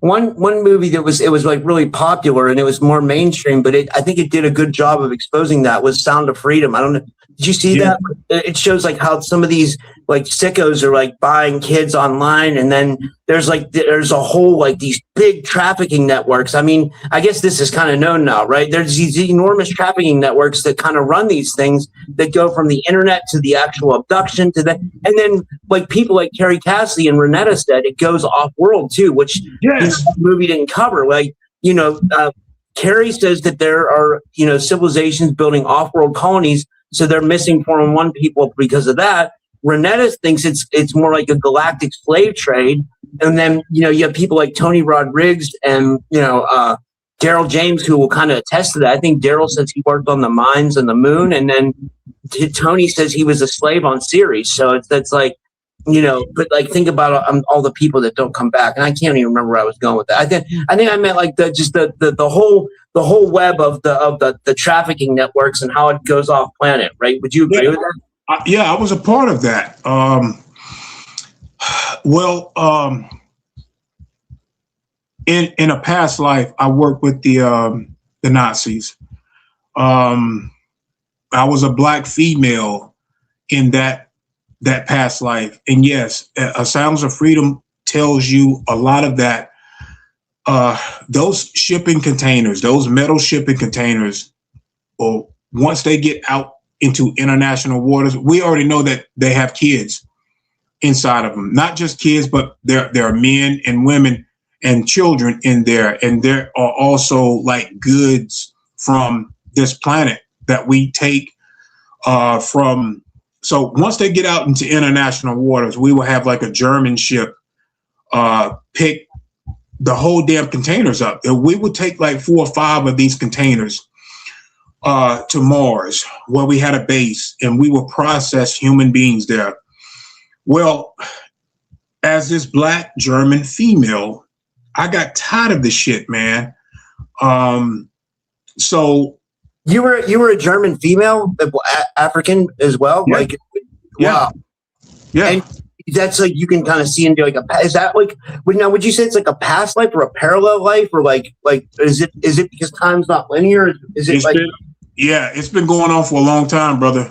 One movie that was like really popular and it was more mainstream, but I think it did a good job of exposing that was Sound of Freedom. I don't know. Did you see that? It shows like how some of these like sickos are like buying kids online, and then there's a whole like these big trafficking networks. I mean, I guess this is kind of known now, right? There's these enormous trafficking networks that kind of run these things that go from the internet to the actual abduction to that, and then like people like Carrie Cassidy and Renetta said, it goes off world too, which the movie didn't cover. Carrie says that there are civilizations building off-world colonies. So they're missing 401 people because of that. Renetta thinks it's more like a galactic slave trade. And then, you have people like Tony Rodriguez and, Daryl James who will kind of attest to that. I think Daryl says he worked on the mines and the moon. And then Tony says he was a slave on Ceres. So that's like, but like think about all the people that don't come back. And I can't even remember where I was going with that. I think I meant like the whole web of the trafficking networks and how it goes off planet, right? Would you agree with that? I was a part of that. In a past life, I worked with the Nazis. I was a black female in that past life, and yes, Sounds of Freedom tells you a lot of that. Those shipping containers, those metal shipping containers, well, once they get out into international waters, we already know that they have kids inside of them. Not just kids, but there are men and women and children in there. And there are also like goods from this planet that we take from. So once they get out into international waters, we will have like a German ship pick the whole damn containers up. We would take like 4 or 5 of these containers to Mars, where we had a base, and we will process human beings there. Well, as this black German female, I got tired of this shit, man. So you were a German female, African as well, yeah. Wow, yeah. And that's like you can kind of see into like is that like would you say it's like a past life or a parallel life, or like is it because time's not linear? Is it it's been going on for a long time, brother.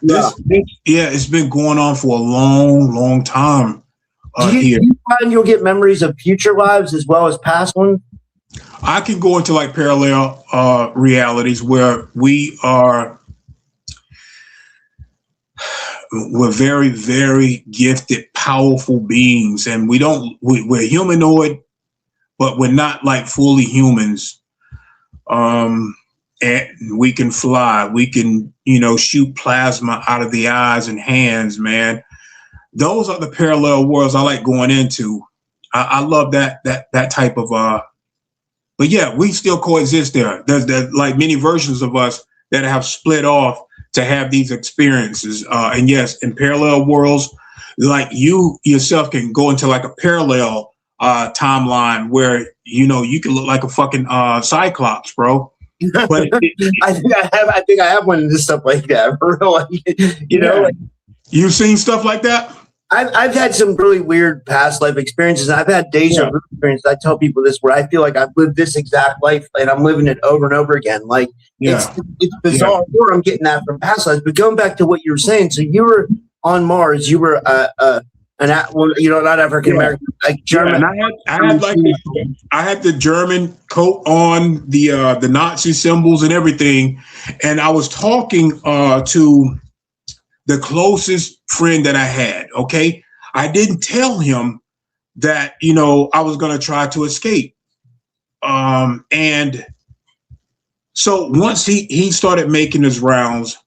It's been going on for a long time. Do you find you'll get memories of future lives as well as past ones? I can go into like parallel realities where we are. we're very, very gifted, powerful beings, and we're humanoid, but we're not like fully humans. And we can fly. We can, shoot plasma out of the eyes and hands, man. Those are the parallel worlds I like going into. I love that type of but yeah, we still coexist there. There's like many versions of us that have split off to have these experiences. And yes, in parallel worlds, like you yourself can go into like a parallel timeline where, you can look like a fucking cyclops, bro. But I think I have one of this stuff like that. You've seen stuff like that? I've had some really weird past life experiences. I've had deja vu experiences. I tell people this where I feel like I've lived this exact life and I'm living it over and over again. Like it's bizarre. Or I'm getting that from past lives. But going back to what you were saying, so you were on Mars. You were not African American, like German. And I had the German coat on, the Nazi symbols and everything, and I was talking to the closest friend that I had. Okay, I didn't tell him that I was going to try to escape, and so once he started making his rounds,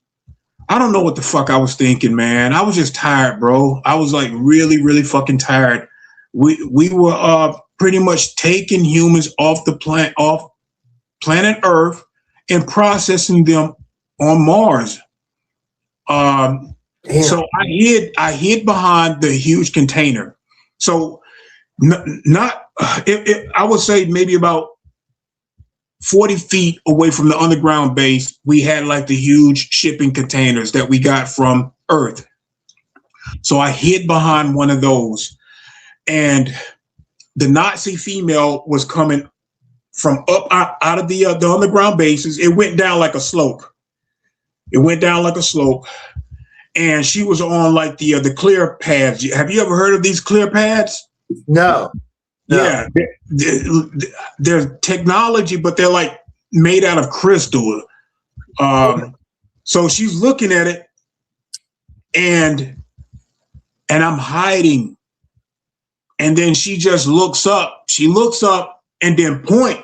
I don't know what the fuck I was thinking, man. I was just tired, bro. I was like really, really fucking tired. We were pretty much taking humans off planet Earth and processing them on Mars. So I hid behind the huge container. So I would say maybe about 40 feet away from the underground base, we had like the huge shipping containers that we got from Earth. So I hid behind one of those, and the Nazi female was coming from up out of the underground bases. It went down like a slope. And she was on like the clear pads. Have you ever heard of these clear pads? No. Yeah, they're technology, but they're like made out of crystal. So she's looking at it, and I'm hiding. And then she just looks up. She looks up and then point.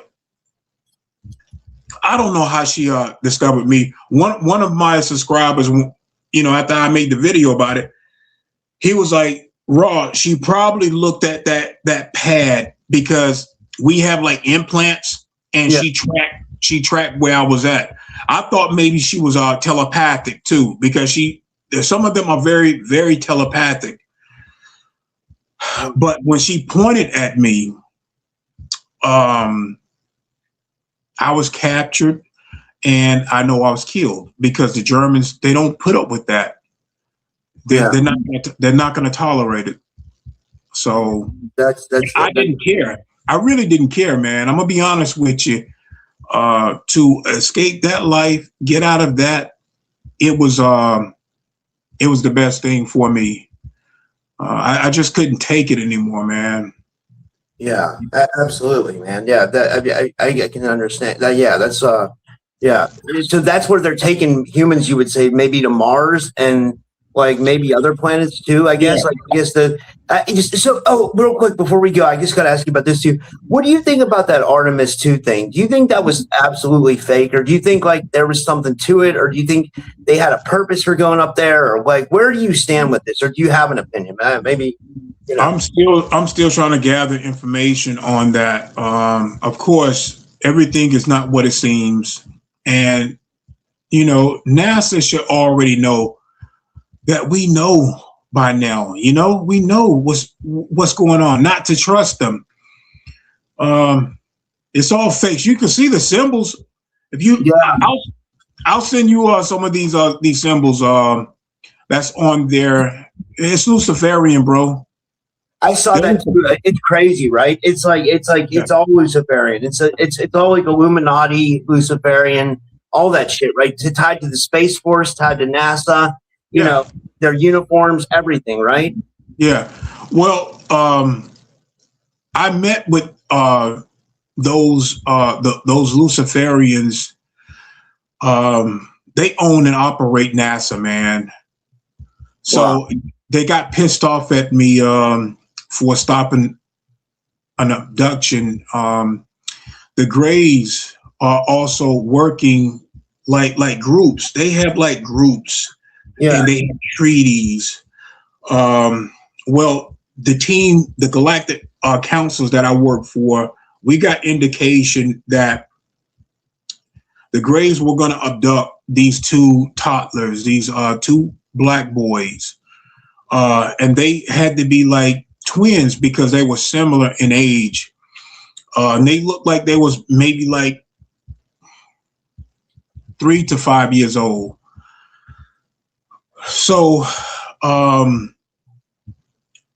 I don't know how she discovered me. One of my subscribers, after I made the video about it, he was like, Raw, she probably looked at that pad because we have like implants, and she tracked where I was at. I thought maybe she was telepathic too, because some of them are very, very telepathic. But when she pointed at me, I was captured, and I know I was killed because the Germans, they don't put up with that. They're not going to tolerate it. So I didn't care. I really didn't care, man. I'm gonna be honest with you. To escape that life, get out of that, it was the best thing for me. I just couldn't take it anymore, man. Yeah, absolutely, man. Yeah, I can understand that. Yeah, that's So that's where they're taking humans. You would say maybe to Mars and like maybe other planets too. I guess. Real quick before we go, I just got to ask you about this too. What do you think about that Artemis 2 thing? Do you think that was absolutely fake, or do you think like there was something to it, or do you think they had a purpose for going up there, or like where do you stand with this, or do you have an opinion? Maybe. I'm still trying to gather information on that. Of course, everything is not what it seems, and NASA should already know that we know by now. We know what's going on. Not to trust them. It's all fake. You can see the symbols. I'll send you some of these symbols. That's on there. It's Luciferian, bro. I saw that too. It's crazy, right? It's all Luciferian. It's all like Illuminati, Luciferian, all that shit, right? Tied to the Space Force, tied to NASA. Their uniforms, everything, right? Yeah. Well, I met with those Luciferians. They own and operate NASA, man. So they got pissed off at me for stopping an abduction. The Greys are also working like groups. They have like groups, and they have treaties. Well, the team, the galactic councils that I work for, we got indication that the Greys were going to abduct these two toddlers, these two black boys, and they had to be like twins because they were similar in age. And they looked like they was maybe like 3 to 5 years old. So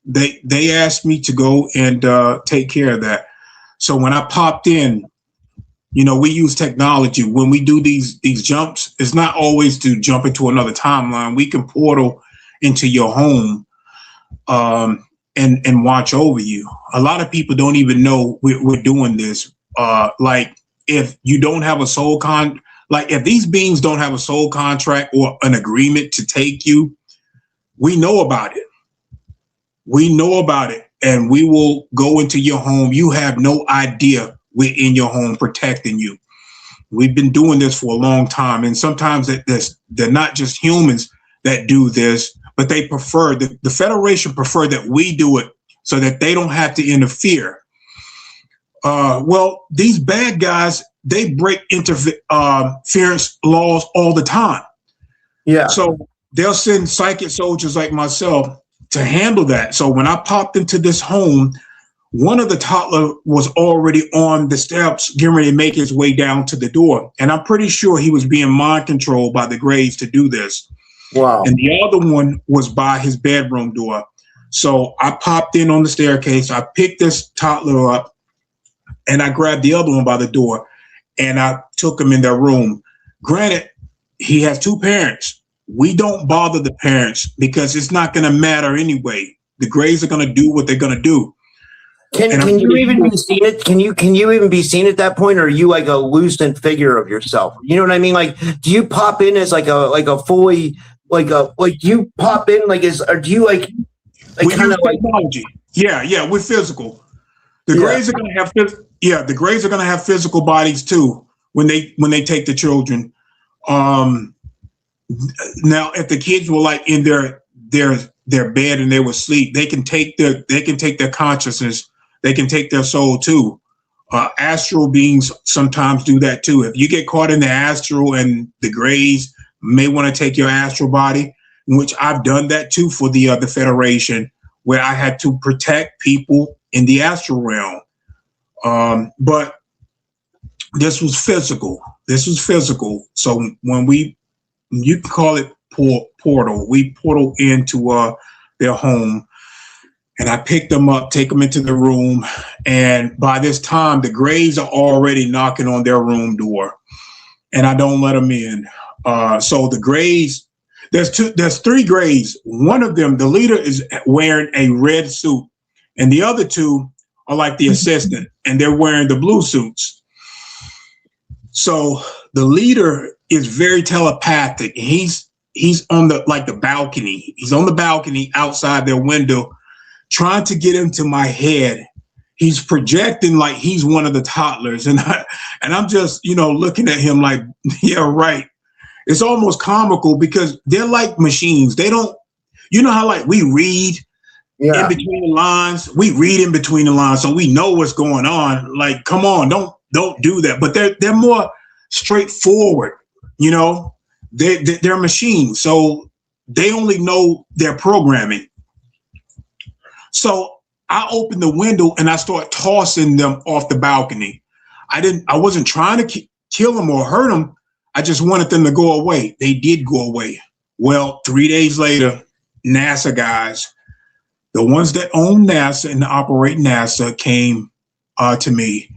they asked me to go and take care of that. So when I popped in, you know, we use technology when we do these jumps. It's not always to jump into another timeline. We can portal into your home and watch over you. A lot of people don't even know we're doing this. Like if you don't have a soul like if these beings don't have a soul contract or an agreement to take you, we know about it. We know about it, and we will go into your home. You have no idea we're in your home protecting you. We've been doing this for a long time, and sometimes they're not just humans that do this, but they prefer, the Federation prefer that we do it so that they don't have to interfere. Well, these bad guys, they break interference laws all the time. Yeah. So they'll send psychic soldiers like myself to handle that. So when I popped into this home, one of the toddler was already on the steps, getting ready to make his way down to the door. And I'm pretty sure he was being mind controlled by the Greys to do this. Wow. And the other one was by his bedroom door. So I popped in on the staircase. I picked this toddler up and I grabbed the other one by the door and I took him in their room. Granted, he has two parents. We don't bother the parents because it's not going to matter anyway. The Greys are going to do what they're going to do. Can you even be seen it? Can you even be seen at that point, or are you like a loosened figure of yourself? You know what I mean? Like, do you pop in as like a fully like you pop in like or do you like kind of like technology? Yeah, we're physical. The Greys are going to have the Greys are going to have physical bodies too when they take the children. Now, if the kids were like in their bed and they were asleep, they can take their consciousness. They can take their soul too. Astral beings sometimes do that too. If you get caught in the astral, and the Greys may want to take your astral body, which I've done that too for the Federation, where I had to protect people in the astral realm. But this was physical. So when you can call it portal, we portal into their home. And I picked them up, take them into the room. And by this time, the Greys are already knocking on their room door. And I don't let them in. So the Greys, there's three Greys. One of them, the leader, is wearing a red suit. And the other two are like the assistant, and they're wearing the blue suits. So the leader is very telepathic. He's on the balcony. He's on the balcony outside their window, trying to get into my head. He's projecting like he's one of the toddlers. And I'm just, looking at him like, yeah, right. It's almost comical because they're like machines. They don't, how like we read in between the lines. We read in between the lines, so we know what's going on. Like, come on, don't do that. But they're more straightforward, They're machines, so they only know their programming. So I opened the window and I start tossing them off the balcony. I wasn't trying to kill them or hurt them. I just wanted them to go away. They did go away. Well, 3 days later, NASA guys, the ones that own NASA and operate NASA, came to me.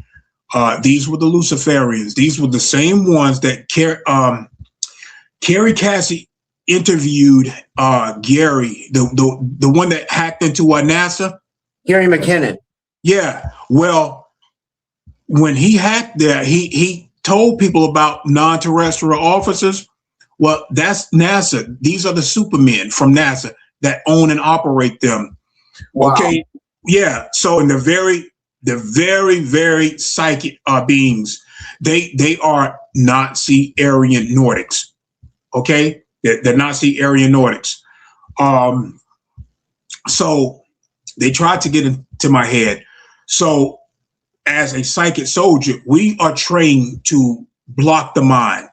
These were the Luciferians. These were the same ones that Carrie Cassie interviewed Gary, the one that hacked into NASA. Gary McKinnon. Yeah. Well, when he hacked there, he told people about non-terrestrial officers. Well, that's NASA. These are the supermen from NASA. that own and operate them. Wow. Okay. Yeah. So in the very, very psychic beings, they are Nazi Aryan Nordics. Okay. They're Nazi Aryan Nordics. So they tried to get into my head. So as a psychic soldier, we are trained to block the mind.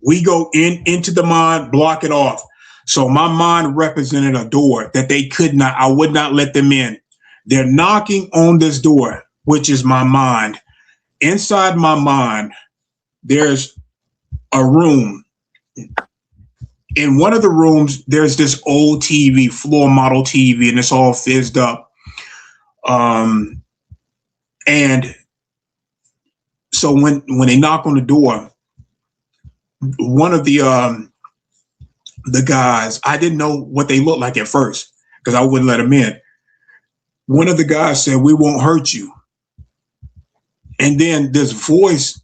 We go into the mind, block it off. So my mind represented a door that I would not let them in. They're knocking on this door, which is my mind. Inside my mind, there's a room. In one of the rooms, there's this old TV, floor model TV, and it's all fizzed up. And so when they knock on the door, one of the guys, I didn't know what they looked like at first because I wouldn't let them in. One of the guys said, "We won't hurt you." And then this voice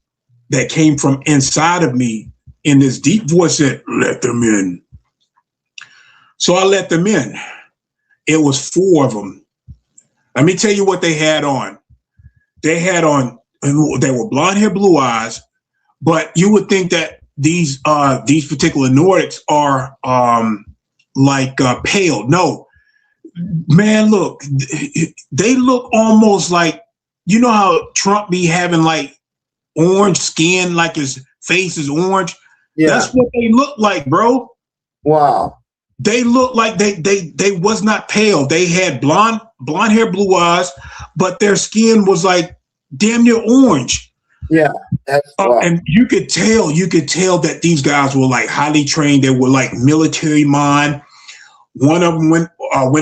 that came from inside of me in this deep voice said, "Let them in." So I let them in. It was 4 of them. Let me tell you what they had on. They were blonde hair, blue eyes, but you would think that these particular Nordics are pale. No, man, look, they look almost like, you know how Trump be having like orange skin, like his face is orange. Yeah. That's what they look like, bro. Wow. They look like they was not pale. They had blonde hair, blue eyes, but their skin was like damn near orange. Yeah. Wow. And you could tell that these guys were like highly trained. They were like military mind. One of them went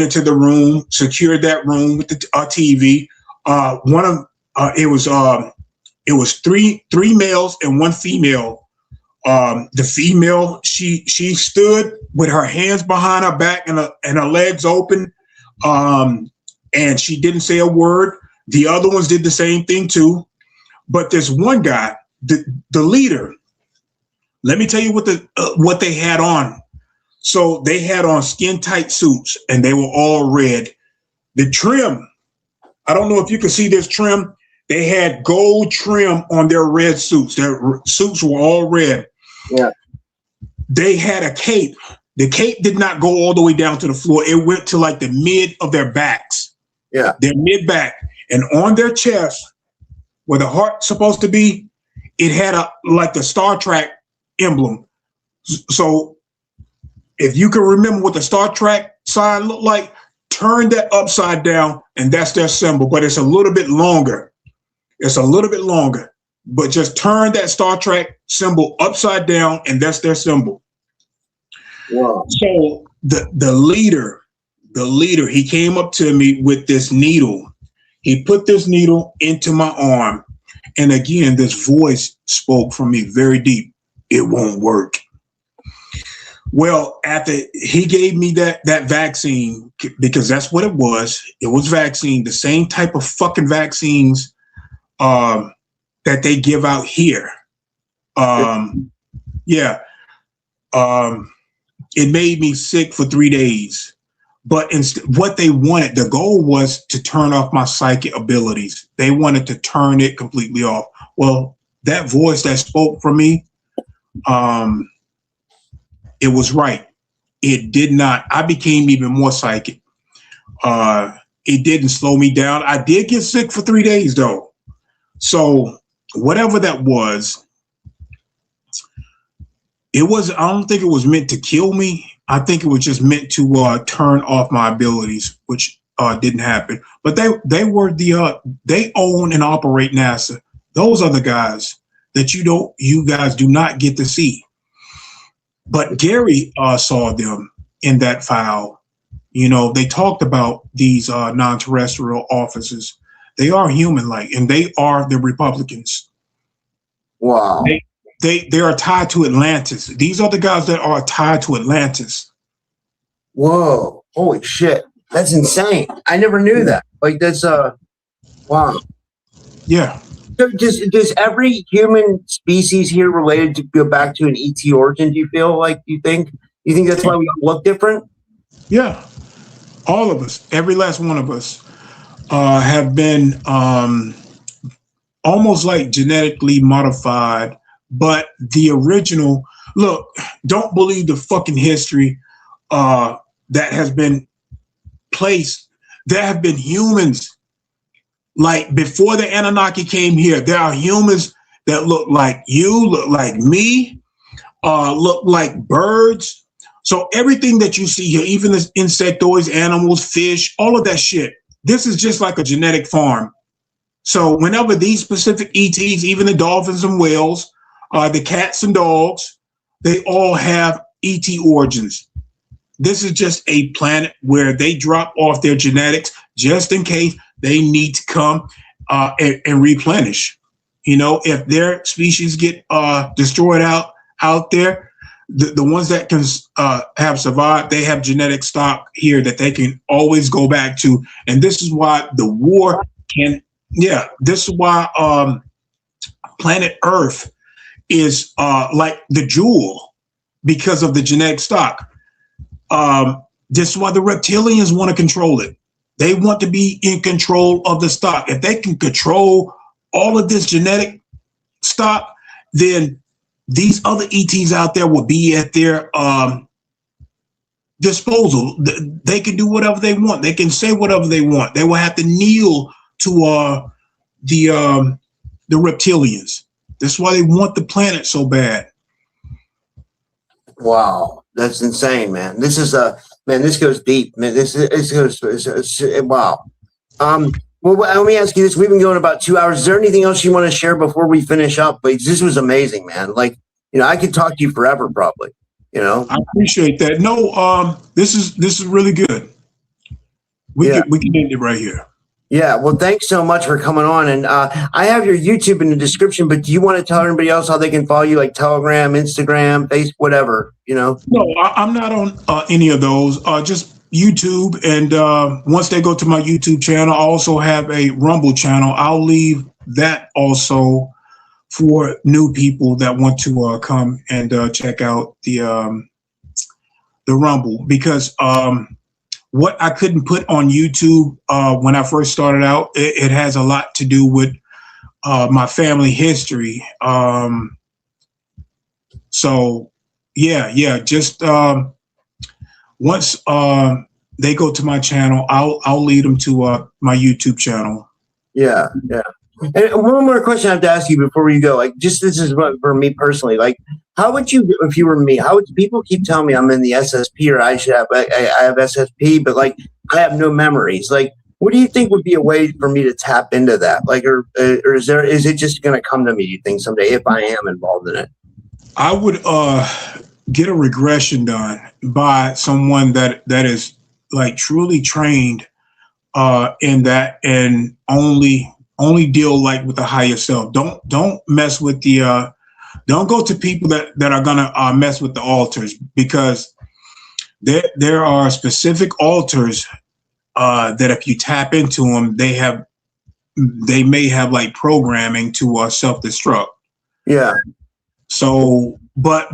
into the room, secured that room with the TV. It was three males and 1 female. The female, she stood with her hands behind her back and her legs open, and she didn't say a word. The other ones did the same thing too. But this one guy, the leader, let me tell you what they had on. So they had on skin tight suits, and they were all red. The trim, I don't know if you can see this trim. They had gold trim on their red suits. Their suits were all red. Yeah. They had a cape. The cape did not go all the way down to the floor. It went to like the mid of their backs. Yeah. Their mid back. And on their chest, where the heart's supposed to be, it had like the Star Trek emblem. So if you can remember what the Star Trek sign looked like, turn that upside down, and that's their symbol. But it's a little bit longer. It's a little bit longer. But just turn that Star Trek symbol upside down, and that's their symbol. Wow. So the leader, he came up to me with this needle. He put this needle into my arm. And again, this voice spoke from me very deep. It won't work. Well, after he gave me that vaccine, because that's what it was. It was vaccine, the same type of fucking vaccines that they give out here. Yeah. It made me sick for 3 days. But what they wanted, the goal was to turn off my psychic abilities. They wanted to turn it completely off. Well, that voice that spoke from me, it was right. It did not. I became even more psychic. It didn't slow me down. I did get sick for 3 days, though. So whatever that was, I don't think it was meant to kill me. I think it was just meant to turn off my abilities, which didn't happen. But they own and operate NASA. Those are the guys that you guys do not get to see. But Gary saw them in that file. You know, they talked about these non-terrestrial officers. They are human-like, and they are the Republicans. Wow. They are tied to Atlantis. These are the guys that are tied to Atlantis. Whoa. Holy shit. That's insane. I never knew that. Like, that's wow. Yeah. So does every human species here related to go back to an ET origin, do you feel like you think that's why we look different? Yeah. all of us, every last one of us, have been almost like genetically modified. But the original, look, don't believe the fucking history that has been placed. There have been humans, like before the Anunnaki came here, there are humans that look like you, look like me, look like birds. So everything that you see here, even the insectoids, animals, fish, all of that shit, this is just like a genetic farm. So whenever these specific ETs, even the dolphins and whales, the cats and dogs, they all have ET origins. This is just a planet where they drop off their genetics just in case they need to come and replenish. You know, if their species get destroyed out there, the ones that can have survived, they have genetic stock here that they can always go back to. And this is why the war this is why planet Earth is like the jewel, because of the genetic stock. This is why the reptilians want to control it. They want to be in control of the stock. If they can control all of this genetic stock, then these other ETs out there will be at their disposal. They can do whatever they want. They can say whatever they want. They will have to kneel to the reptilians. That's why they want the planet so bad. Wow, that's insane, man. This is man. This goes deep, man. This goes wow. Well, let me ask you this. We've been going about 2 hours. Is there anything else you want to share before we finish up? But this was amazing, man. Like, you know, I could talk to you forever, probably. You know, I appreciate that. No, this is really good. We can end it right here. Yeah. Well, thanks so much for coming on. And I have your YouTube in the description. But do you want to tell everybody else how they can follow you, like Telegram, Instagram, Facebook, whatever? You know. No, I'm not on any of those. Just YouTube, and once they go to my YouTube channel, I also have a Rumble channel. I'll leave that also for new people that want to come and check out the Rumble, because what I couldn't put on YouTube when I first started out, it has a lot to do with my family history. So yeah, just once they go to my channel, I'll lead them to my YouTube channel. Yeah. And one more question I have to ask you before you go. Like, just this is for me personally. Like, how would you, if you were me, how would people keep telling me I'm in the SSP, or I should have, I have SSP, but like I have no memories. Like, what do you think would be a way for me to tap into that? Like, or is it just going to come to me, you think, someday, if I am involved in it? I would get a regression done by someone that is like truly trained in that, and only deal like with the higher self. Don't mess with the don't go to people that are gonna mess with the altars, because there are specific altars that if you tap into them, they may have like programming to self-destruct. Yeah. So, but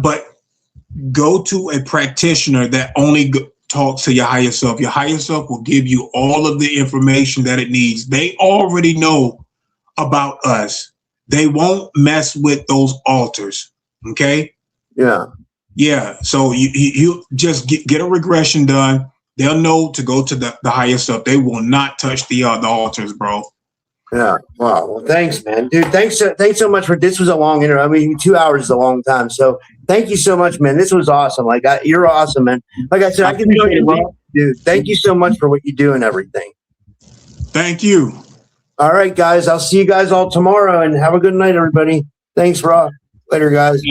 go to a practitioner that only talks to your higher self. Your higher self will give you all of the information that it needs. They already know about us. They won't mess with those altars. Okay. Yeah. So you just get a regression done. They'll know to go to the higher self. They will not touch the altars, bro. Yeah. Wow. Well, thanks, man. Dude, thanks so much for this. Was a long interview. I mean, 2 hours is a long time. So thank you so much, man. This was awesome. Like, you're awesome, man. Like I said, I can tell you, dude. Thank you so much for what you do and everything. Thank you. All right, guys. I'll see you guys all tomorrow, and have a good night, everybody. Thanks, Rob. Later, guys.